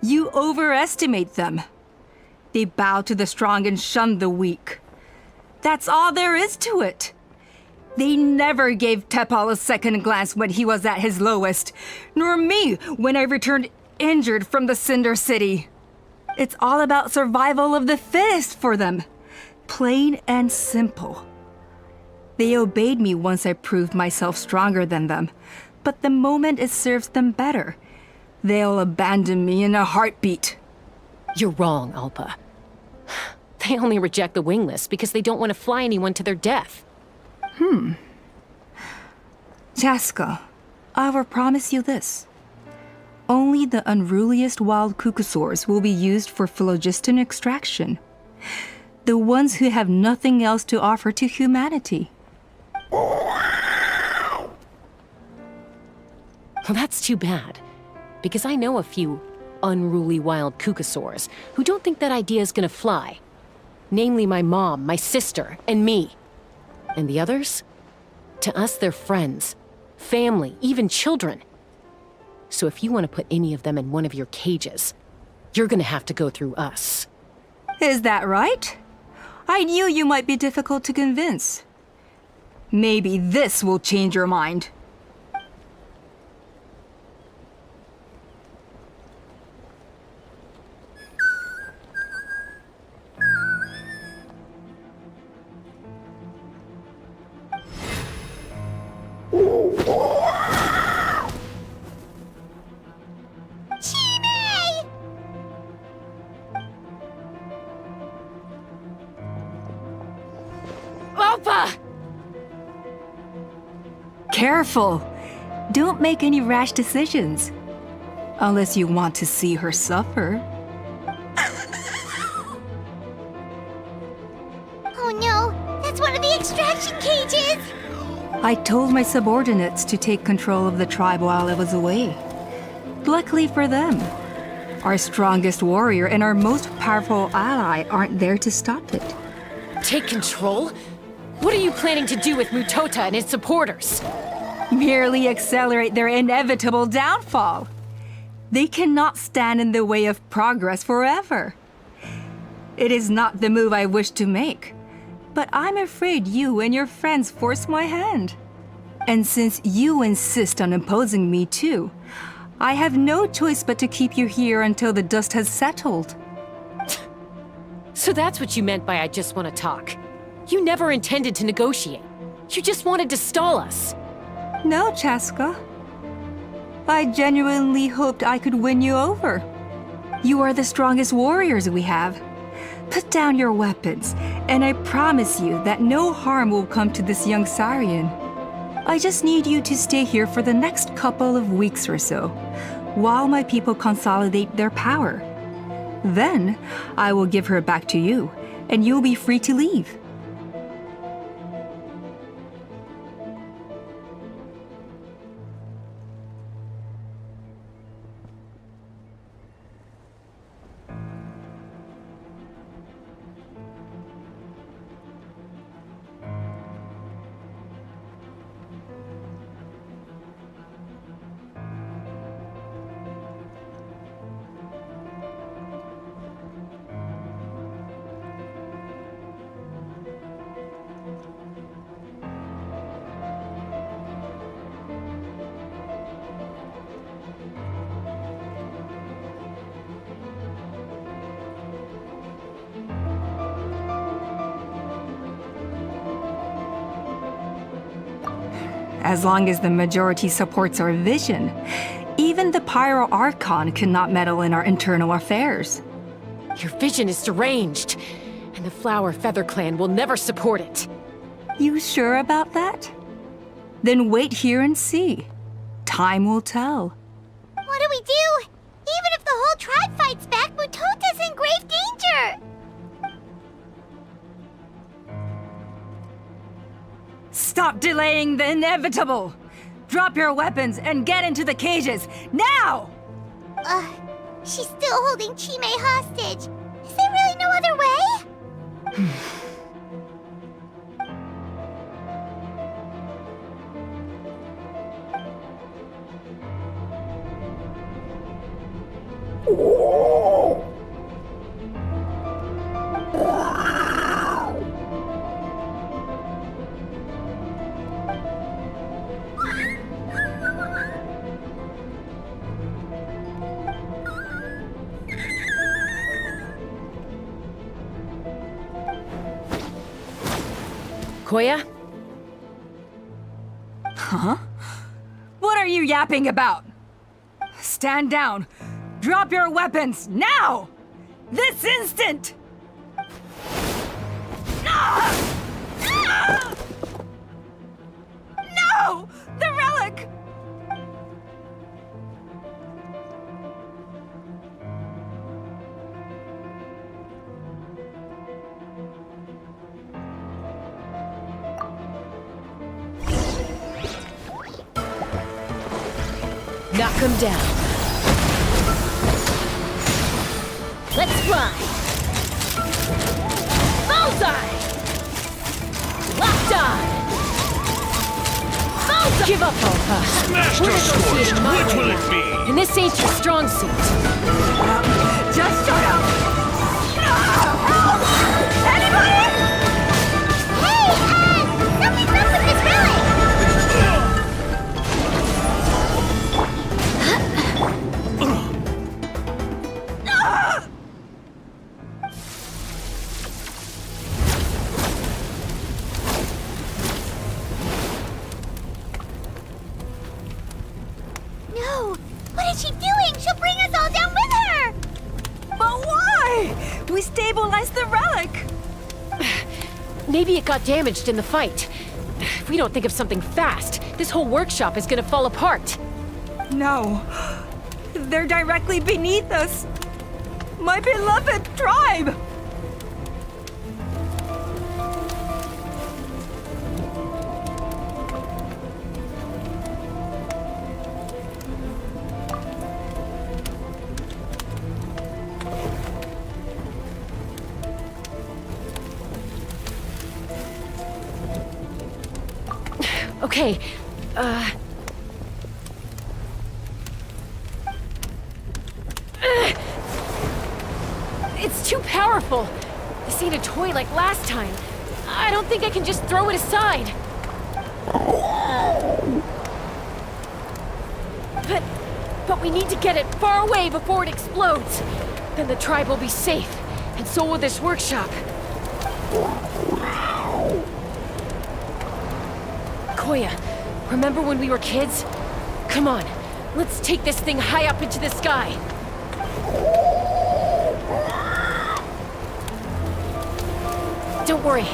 You overestimate them. They bow to the strong and shun the weak. That's all there is to it. They never gave Tepal a second glance when he was at his lowest, nor me when I returned injured from the Cinder City. It's all about survival of the fittest for them. Plain and simple. They obeyed me once I proved myself stronger than them, but the moment it serves them better, they'll abandon me in a heartbeat. You're wrong, Alpa. They only reject the wingless because they don't want to fly anyone to their death. Chasca, I will promise you this. Only the unruliest wild cucosaurs will be used for phlogiston extraction. The ones who have nothing else to offer to humanity. Well, that's too bad. Because I know a few unruly wild cucosaurs who don't think that idea is gonna fly. Namely my mom, my sister, and me. And the others? To us, they're friends, family, even children. So if you want to put any of them in one of your cages, you're gonna have to go through us. Is that right? I knew you might be difficult to convince. Maybe this will change your mind. Alpa! Careful! Don't make any rash decisions. Unless you want to see her suffer. Oh no, that's one of the extraction cages! I told my subordinates to take control of the tribe while I was away. Luckily for them, our strongest warrior and our most powerful ally aren't there to stop it. Take control? What are you planning to do with Mutota and his supporters? Merely accelerate their inevitable downfall. They cannot stand in the way of progress forever. It is not the move I wish to make, but I'm afraid you and your friends force my hand. And since you insist on imposing me too, I have no choice but to keep you here until the dust has settled. So that's what you meant by I just want to talk. You never intended to negotiate. You just wanted to stall us. No, Chasca. I genuinely hoped I could win you over. You are the strongest warriors we have. Put down your weapons, and I promise you that no harm will come to this young Saurian. I just need you to stay here for the next couple of weeks or so, while my people consolidate their power. Then, I will give her back to you, and you'll be free to leave. As long as the majority supports our vision, even the Pyro Archon cannot meddle in our internal affairs. Your vision is deranged, and the Flower Feather Clan will never support it. You sure about that? Then wait here and see. Time will tell. What do we do? Even if the whole tribe fights back, Mutota's in grave danger! Stop delaying the inevitable! Drop your weapons and get into the cages, now! She's still holding Chime hostage. Is there really no other way? Koya? Huh? What are you yapping about? Stand down. Drop your weapons, now! This instant! Ah! Ah! No! The relic! Knock him down. Let's fly! Bullseye! Locked on! Bullseye! Give up, Alpha. Smash We're those squished. negotiating my Which will way it now. be? And this ain't your strong suit. Just shut up! Help! Anybody? Hey, something's up with this relic! No! What is she doing? She'll bring us all down with her! But why? We stabilized the relic! Maybe it got damaged in the fight. If we don't think of something fast, this whole workshop is gonna fall apart. No. They're directly beneath us. My beloved tribe! Okay, It's too powerful. This ain't a toy like last time. I don't think I can just throw it aside. But we need to get it far away before it explodes. Then the tribe will be safe, and so will this workshop. Koya, remember when we were kids? Come on, let's take this thing high up into the sky. Don't worry,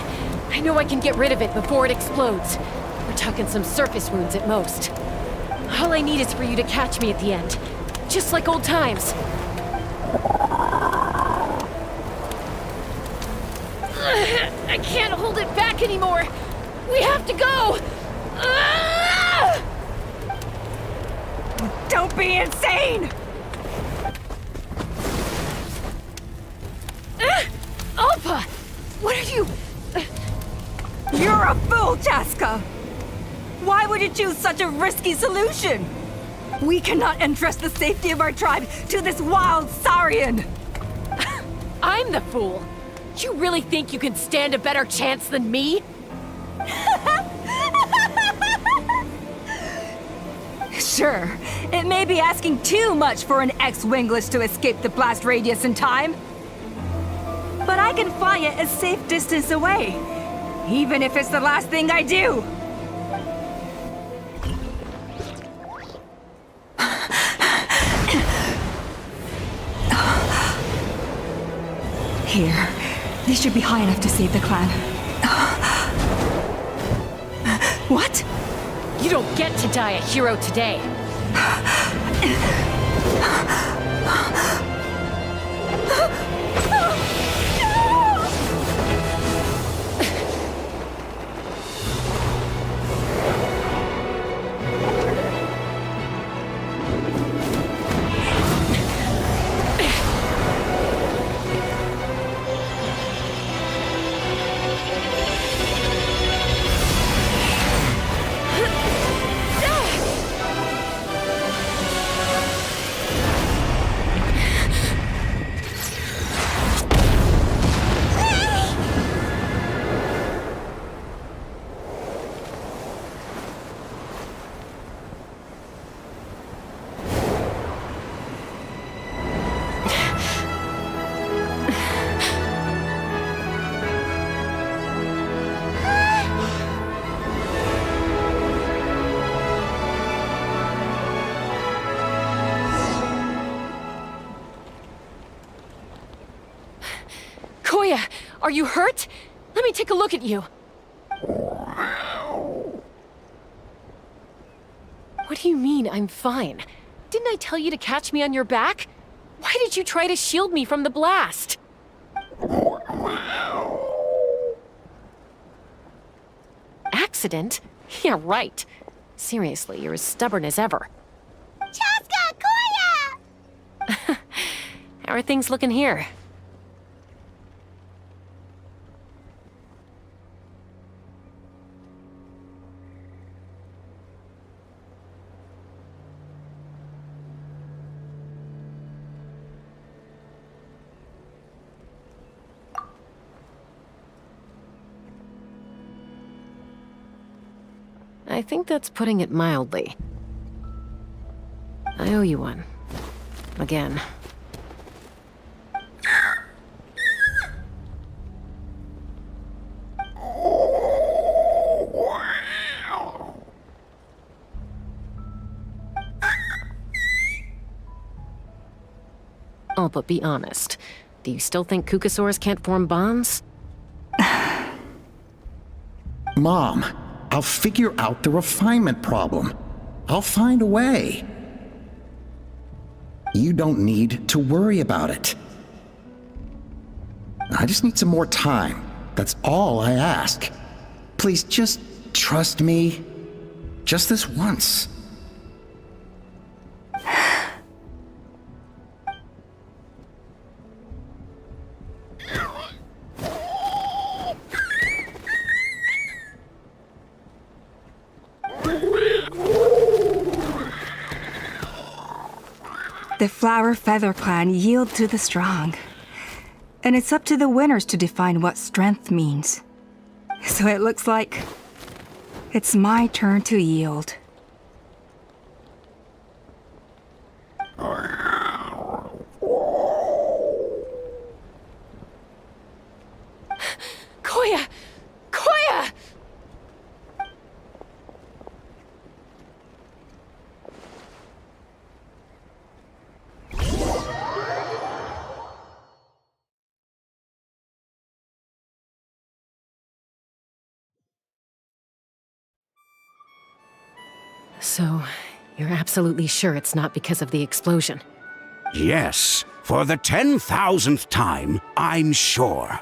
I know I can get rid of it before it explodes. We're talking some surface wounds at most. All I need is for you to catch me at the end, just like old times. I can't hold it back anymore. We have to go. Don't be insane! Alpha! What are you... You're a fool, Chasca! Why would you choose such a risky solution? We cannot entrust the safety of our tribe to this wild Saurian! I'm the fool. You really think you can stand a better chance than me? Sure, it may be asking too much for an ex-wingless to escape the blast radius in time. But I can fly it a safe distance away, even if it's the last thing I do. Here, this should be high enough to save the clan. What? You don't get to die a hero today. Koya, are you hurt? Let me take a look at you. What do you mean, I'm fine? Didn't I tell you to catch me on your back? Why did you try to shield me from the blast? Accident? Yeah, right. Seriously, you're as stubborn as ever. Chasca, Koya! How are things looking here? I think that's putting it mildly. I owe you one. Again. Oh, but be honest. Do you still think Kukasaurs can't form bonds? Mom, I'll figure out the refinement problem. I'll find a way. You don't need to worry about it. I just need some more time. That's all I ask. Please just trust me. Just this once. The Flower Feather clan yield to the strong. And it's up to the winners to define what strength means. So it looks like it's my turn to yield. Koya! Koya! So, you're absolutely sure it's not because of the explosion? Yes, for the 10,000th time, I'm sure.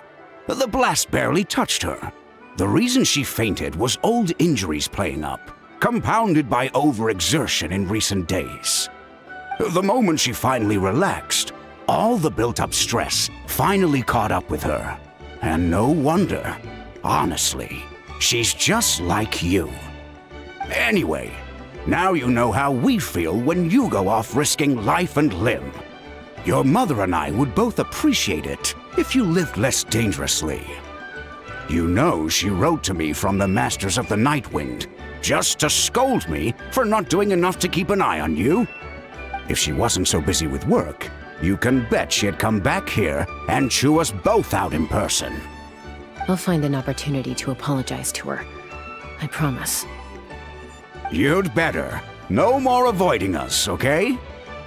The blast barely touched her. The reason she fainted was old injuries playing up, compounded by overexertion in recent days. The moment she finally relaxed, all the built-up stress finally caught up with her. And no wonder. Honestly, she's just like you. Anyway, now you know how we feel when you go off risking life and limb. Your mother and I would both appreciate it if you lived less dangerously. You know she wrote to me from the Masters of the Nightwind, just to scold me for not doing enough to keep an eye on you. If she wasn't so busy with work, you can bet she'd come back here and chew us both out in person. I'll find an opportunity to apologize to her. I promise. You'd better. No more avoiding us, okay?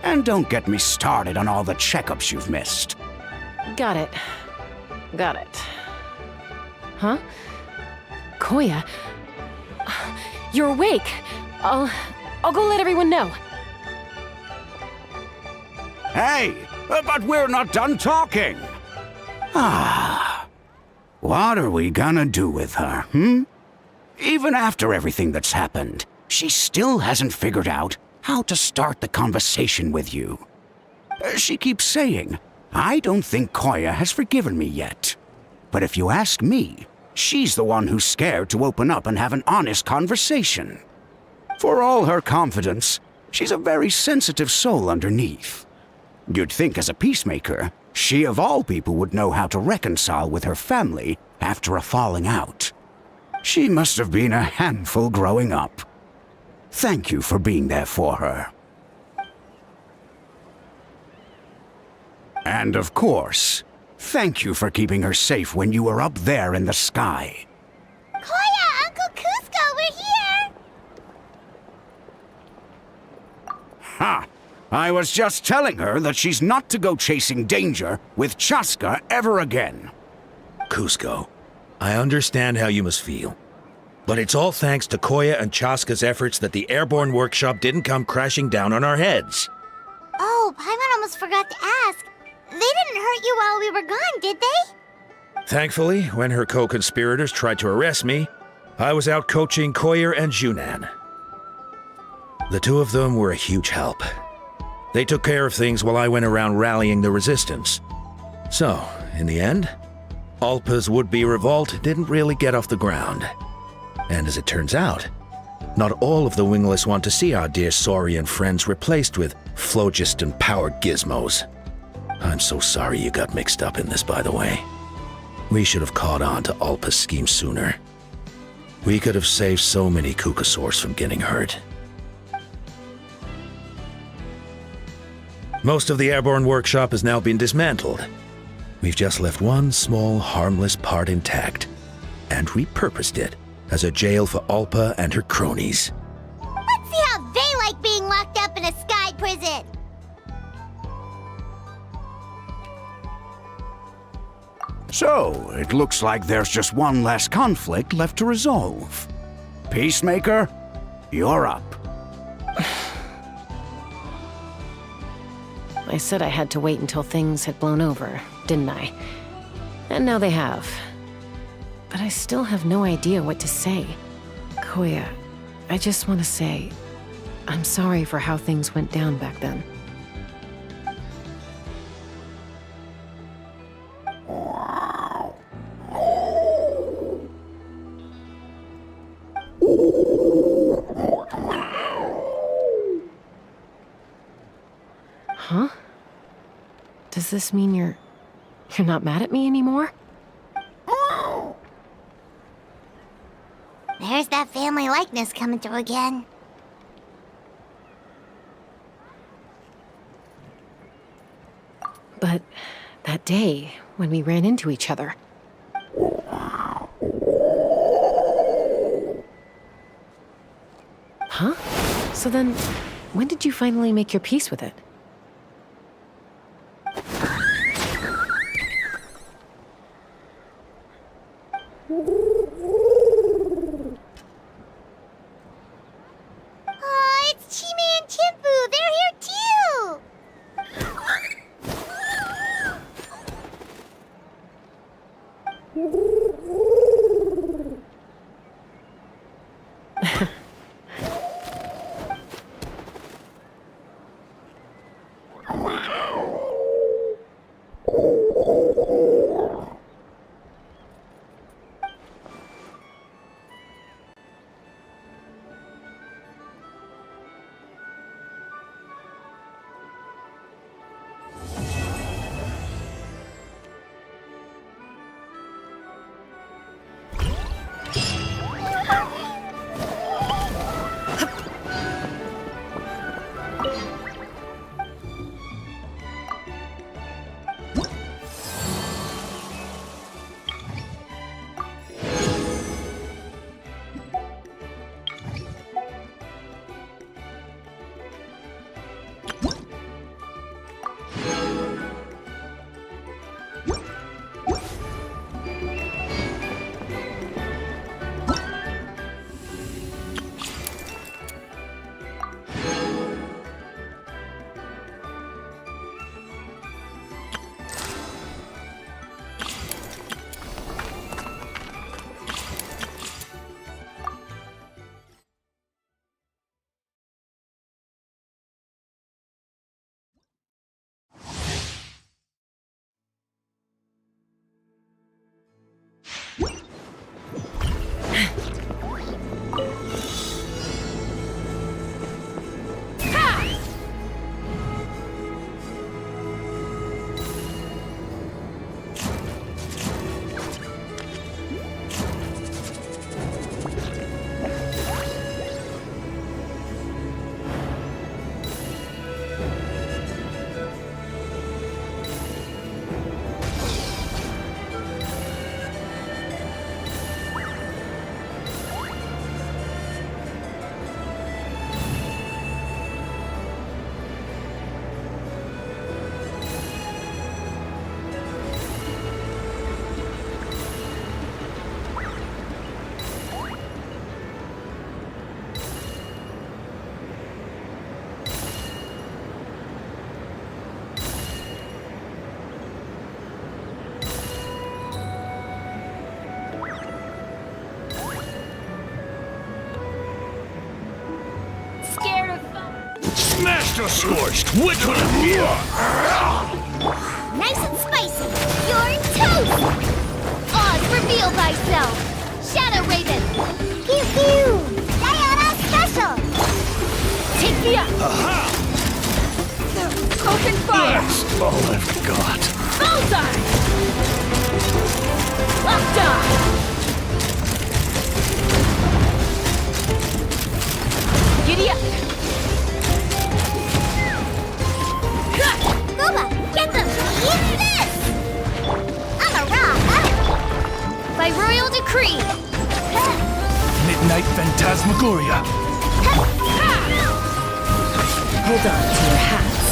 And don't get me started on all the checkups you've missed. Got it. Got it. Huh? Koya? You're awake. I'll go let everyone know. Hey, but we're not done talking. What are we gonna do with her, Even after everything that's happened, she still hasn't figured out how to start the conversation with you. She keeps saying, I don't think Koya has forgiven me yet. But if you ask me, she's the one who's scared to open up and have an honest conversation. For all her confidence, she's a very sensitive soul underneath. You'd think as a peacemaker, she of all people would know how to reconcile with her family after a falling out. She must have been a handful growing up. Thank you for being there for her. And of course, thank you for keeping her safe when you were up there in the sky. Koya, Uncle Cusco, we're here! Ha! I was just telling her that she's not to go chasing danger with Chasca ever again. Cusco. I understand how you must feel. But it's all thanks to Koya and Chasca's efforts that the airborne workshop didn't come crashing down on our heads. Oh, Paimon almost forgot to ask. They didn't hurt you while we were gone, did they? Thankfully, when her co-conspirators tried to arrest me, I was out coaching Koyer and Junan. The two of them were a huge help. They took care of things while I went around rallying the resistance. So, in the end, Alpa's would-be revolt didn't really get off the ground. And as it turns out, not all of the wingless want to see our dear Saurian friends replaced with phlogiston-powered gizmos. I'm so sorry you got mixed up in this, by the way. We should have caught on to Alpa's scheme sooner. We could have saved so many Kukasaurs from getting hurt. Most of the airborne workshop has now been dismantled. We've just left one small, harmless part intact, and repurposed it as a jail for Alpa and her cronies. Let's see how they like being locked up in a sky prison. So, it looks like there's just one last conflict left to resolve. Peacemaker, you're up. I said I had to wait until things had blown over, didn't I? And now they have. But I still have no idea what to say. Koya, I just want to say, I'm sorry for how things went down back then. Huh? Does this mean you're not mad at me anymore? There's that family likeness coming through again. But that day, when we ran into each other... Huh? So then, when did you finally make your peace with it? Oh, it's Chime and Chimpu! They're here too! Master Scorched, what could it be? Nice and spicy. You're toast. Oz, reveal thyself. Shadow Raven. Pew pew. Diana Special. Take me up! Aha! Open fire! That's all I've got. Bullseye! Lockdown! Giddy up! Gooba, get them! Eat this! I'm a rock. By royal decree. Midnight Phantasmagoria. Hold on to your hats.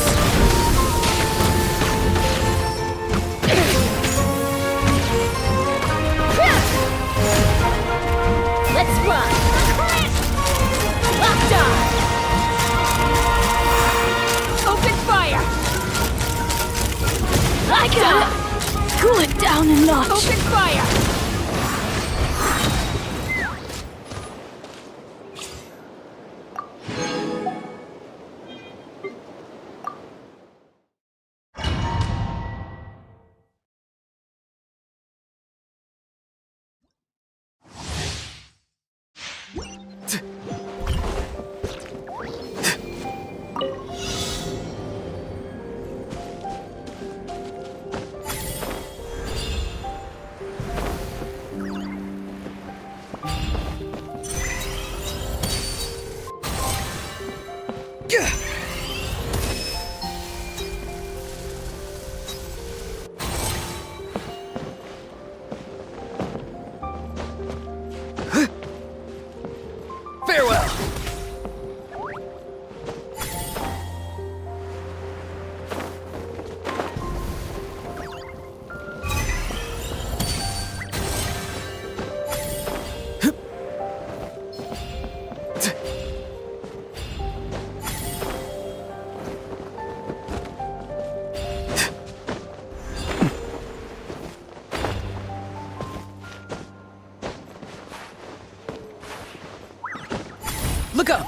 Let's run! Lockdown! Open fire! Lockdown! Cool it down a notch! Open fire! Farewell! Look up!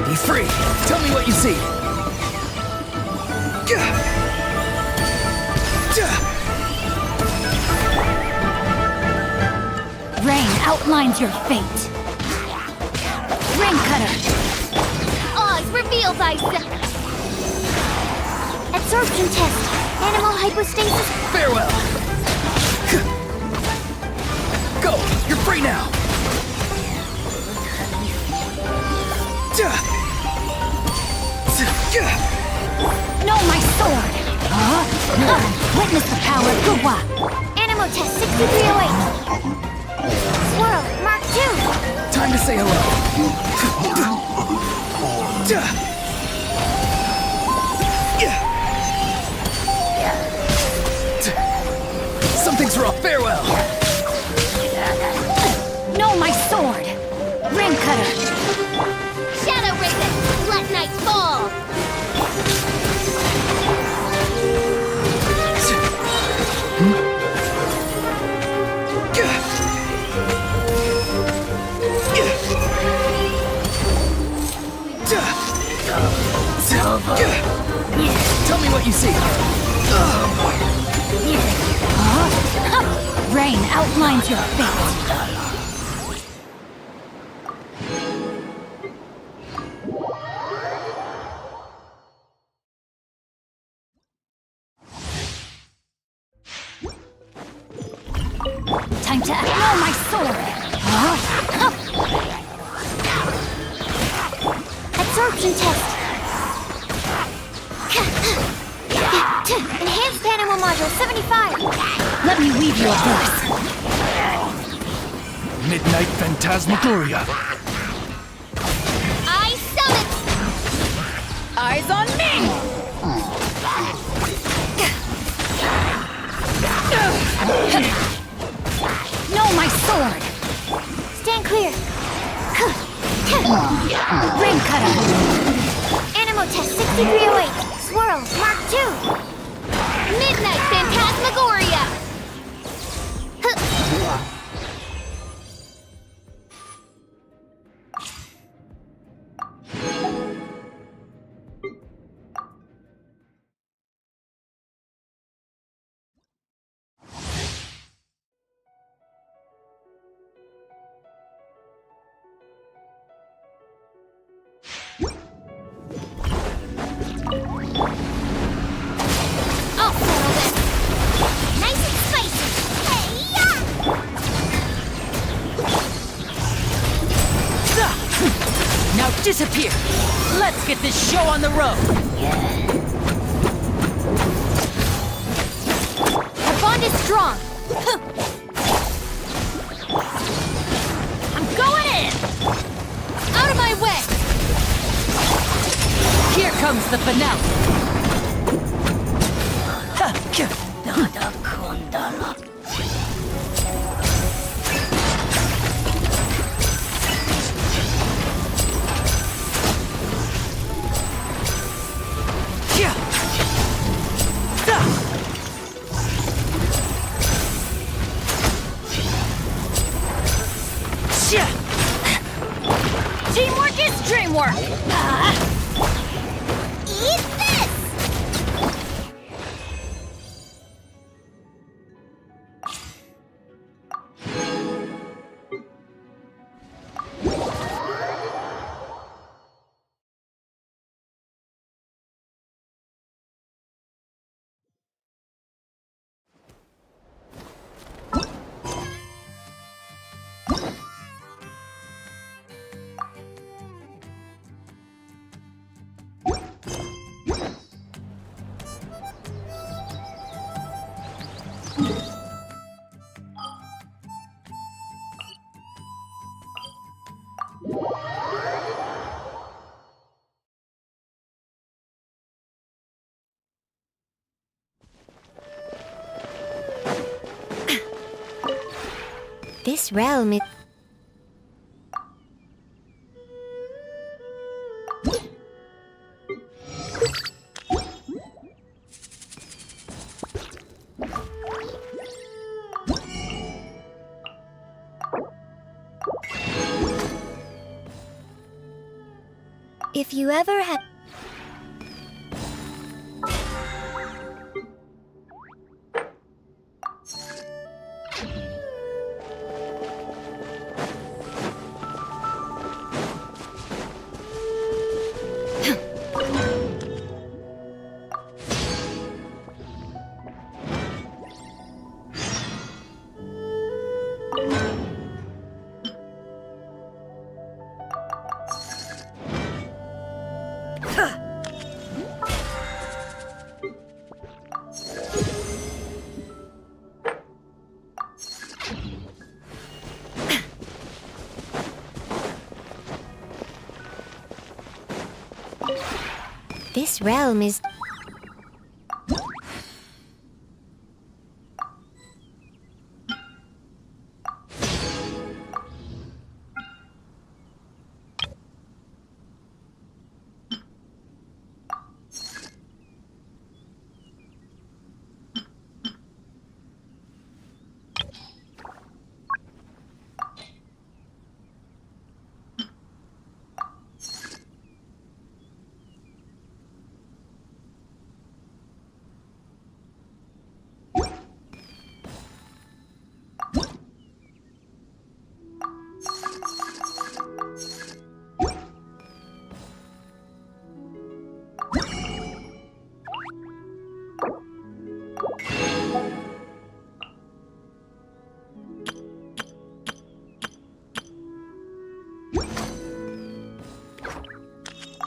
Be free! Tell me what you see! Rain outlines your fate. Ring cutter. Oz, reveal thyself. Absorption test. Animal hypostasis. Farewell! Go! You're free now! No, my sword! Witness the power of Guwa! Animal test 6308. Swirl, Mark 2. Time to say hello. Something's wrong. Farewell! No, my sword! Ring cutter! Shadow Raven, let night fall. Tell me what you see. Rain outlines your fate. Time to act. No, my sword! Absorption test. Enhanced animal module 75. Let me weave you a verse. Midnight Phantasmagoria. I summon. Eyes on me! No, my sword! Stand clear. Rain cutter! Animal test 6308. Swirl, Mark 2. Midnight Phantasmagoria. I'll settle this! Nice and spicy. Hey-ya! Now disappear! Let's get this show on the road! Our bond is strong! I'm going in! Out of my way! Here comes the finale! Nada Kundala. Teamwork is dreamwork! Eat this! This realm is... If you ever had... This realm is...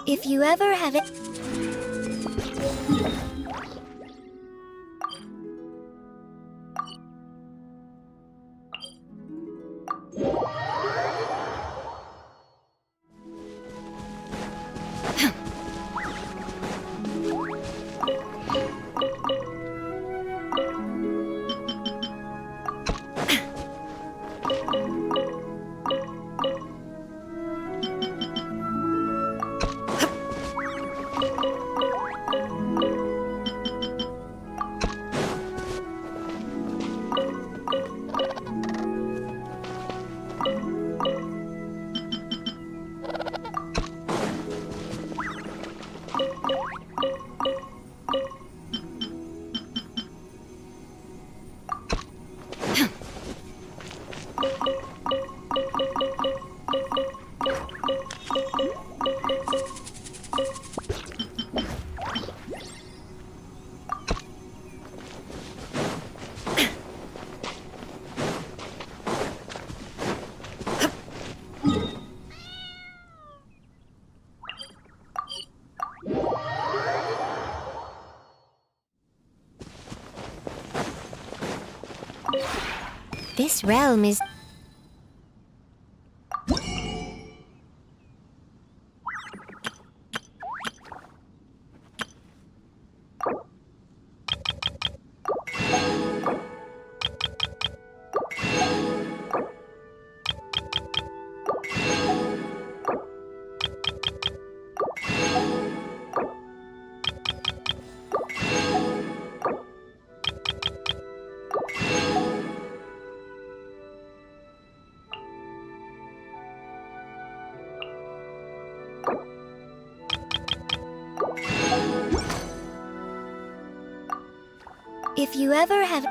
If you ever have it... This realm is... If you ever have...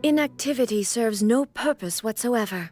Inactivity serves no purpose whatsoever.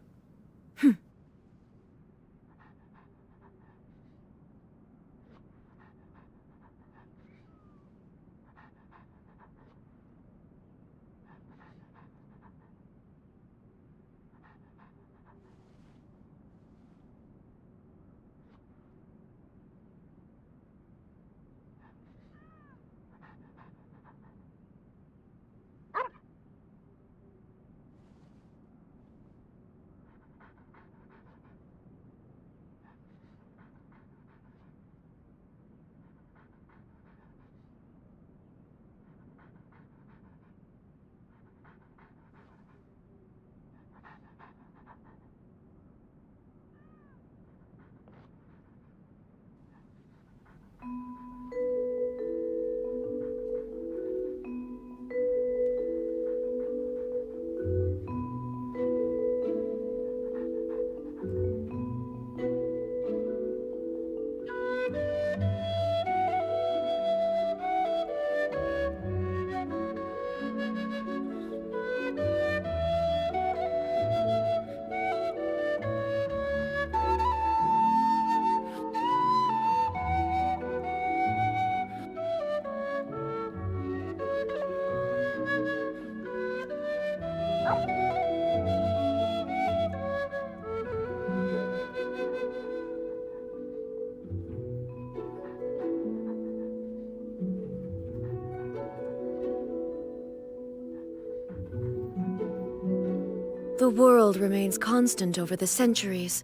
The world remains constant over the centuries,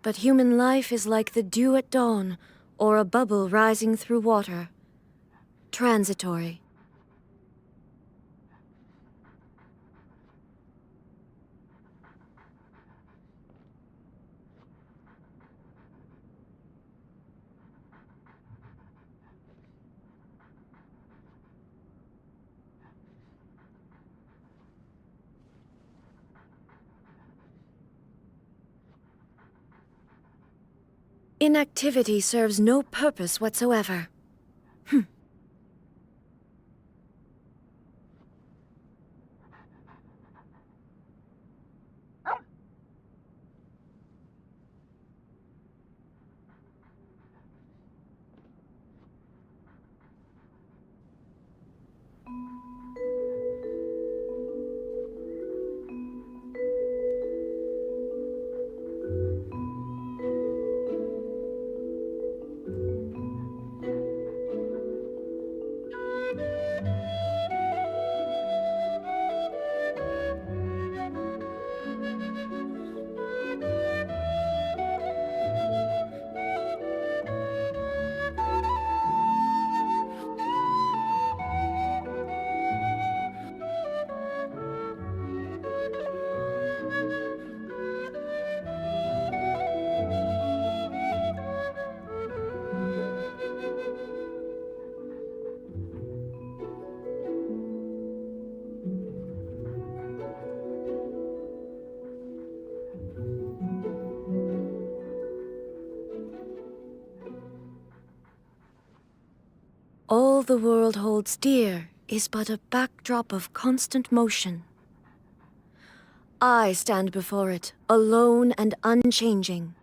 but human life is like the dew at dawn, or a bubble rising through water. Transitory. Inactivity serves no purpose whatsoever. All the world holds dear is but a backdrop of constant motion. I stand before it, alone and unchanging.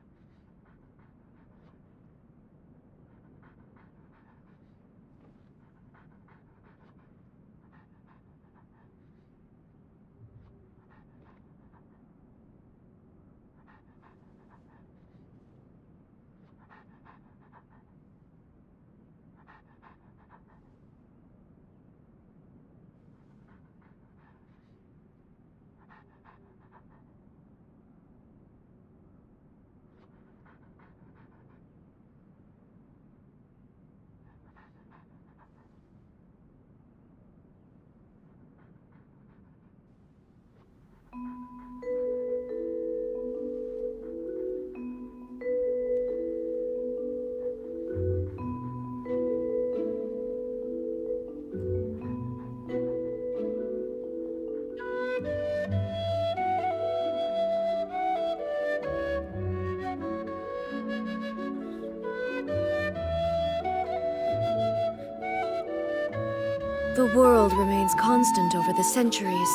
The world remains constant over the centuries,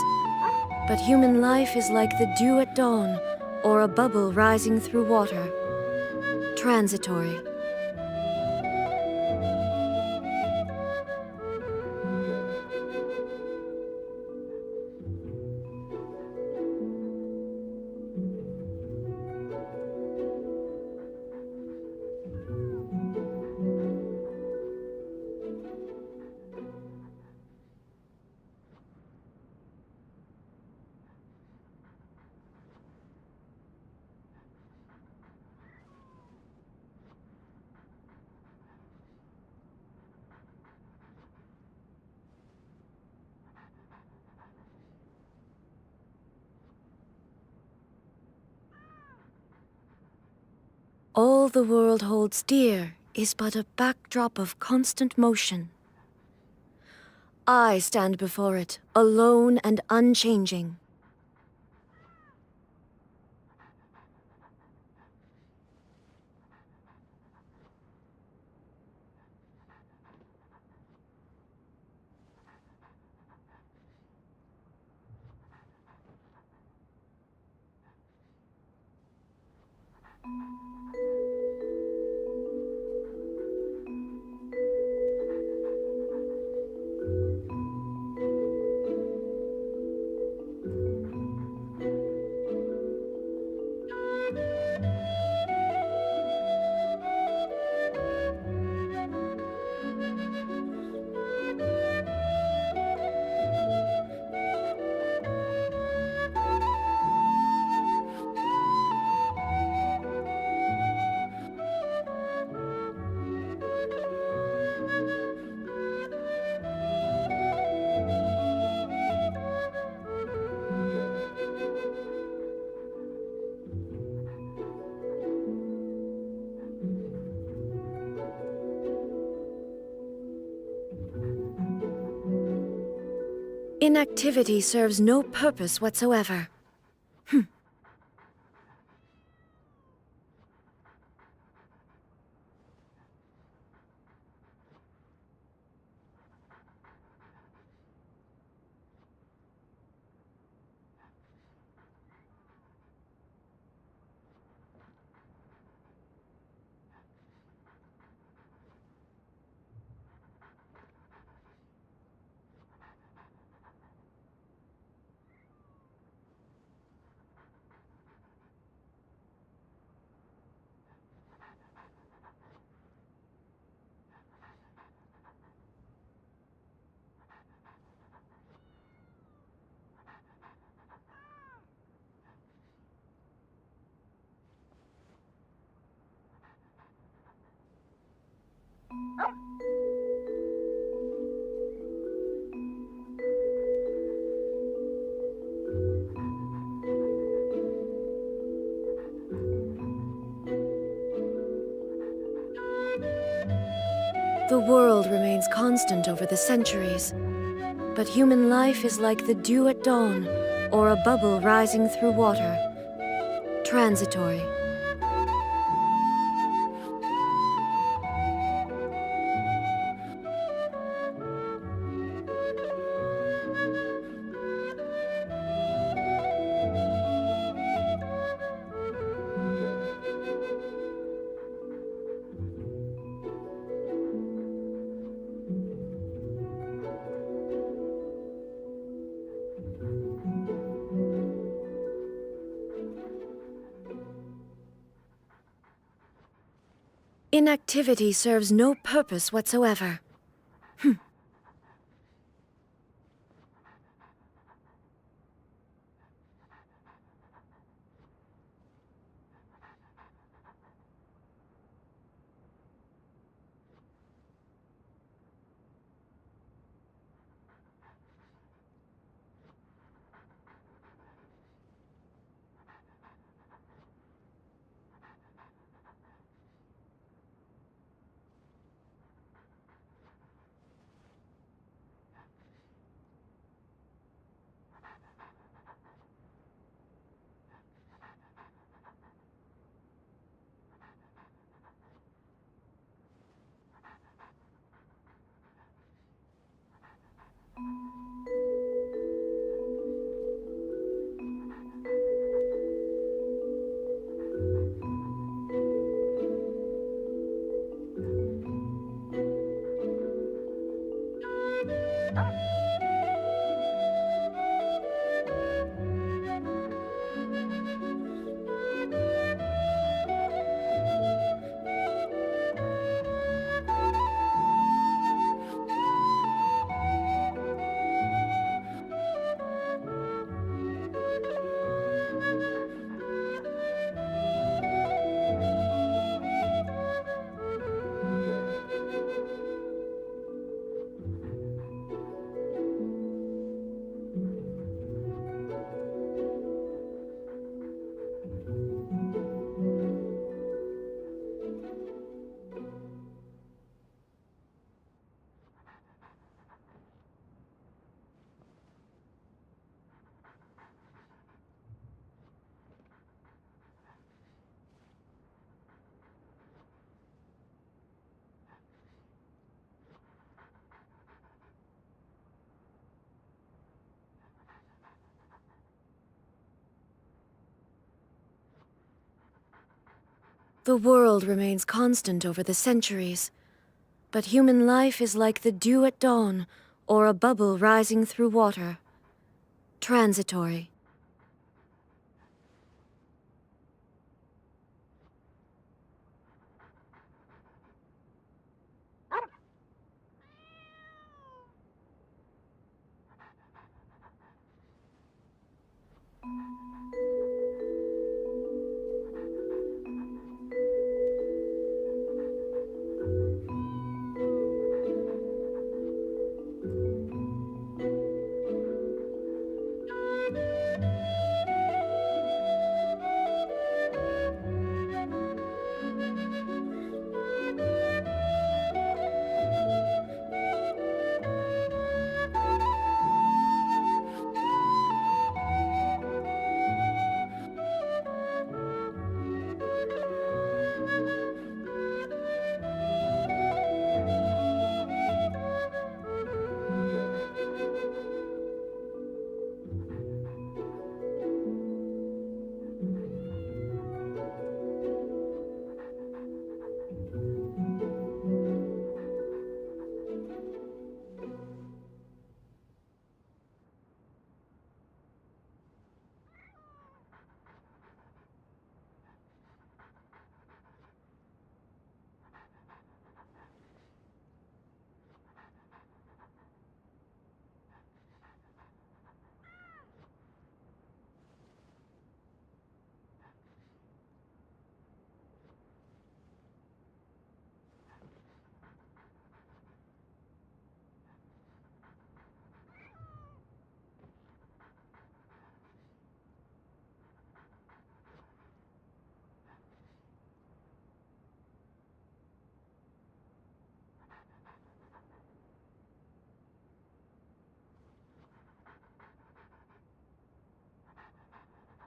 but human life is like the dew at dawn, or a bubble rising through water. Transitory. All the world holds dear is but a backdrop of constant motion. I stand before it, alone and unchanging. Inactivity serves no purpose whatsoever. The world remains constant over the centuries, but human life is like the dew at dawn, or a bubble rising through water. Transitory. Inactivity serves no purpose whatsoever. The world remains constant over the centuries, but human life is like the dew at dawn, or a bubble rising through water. Transitory.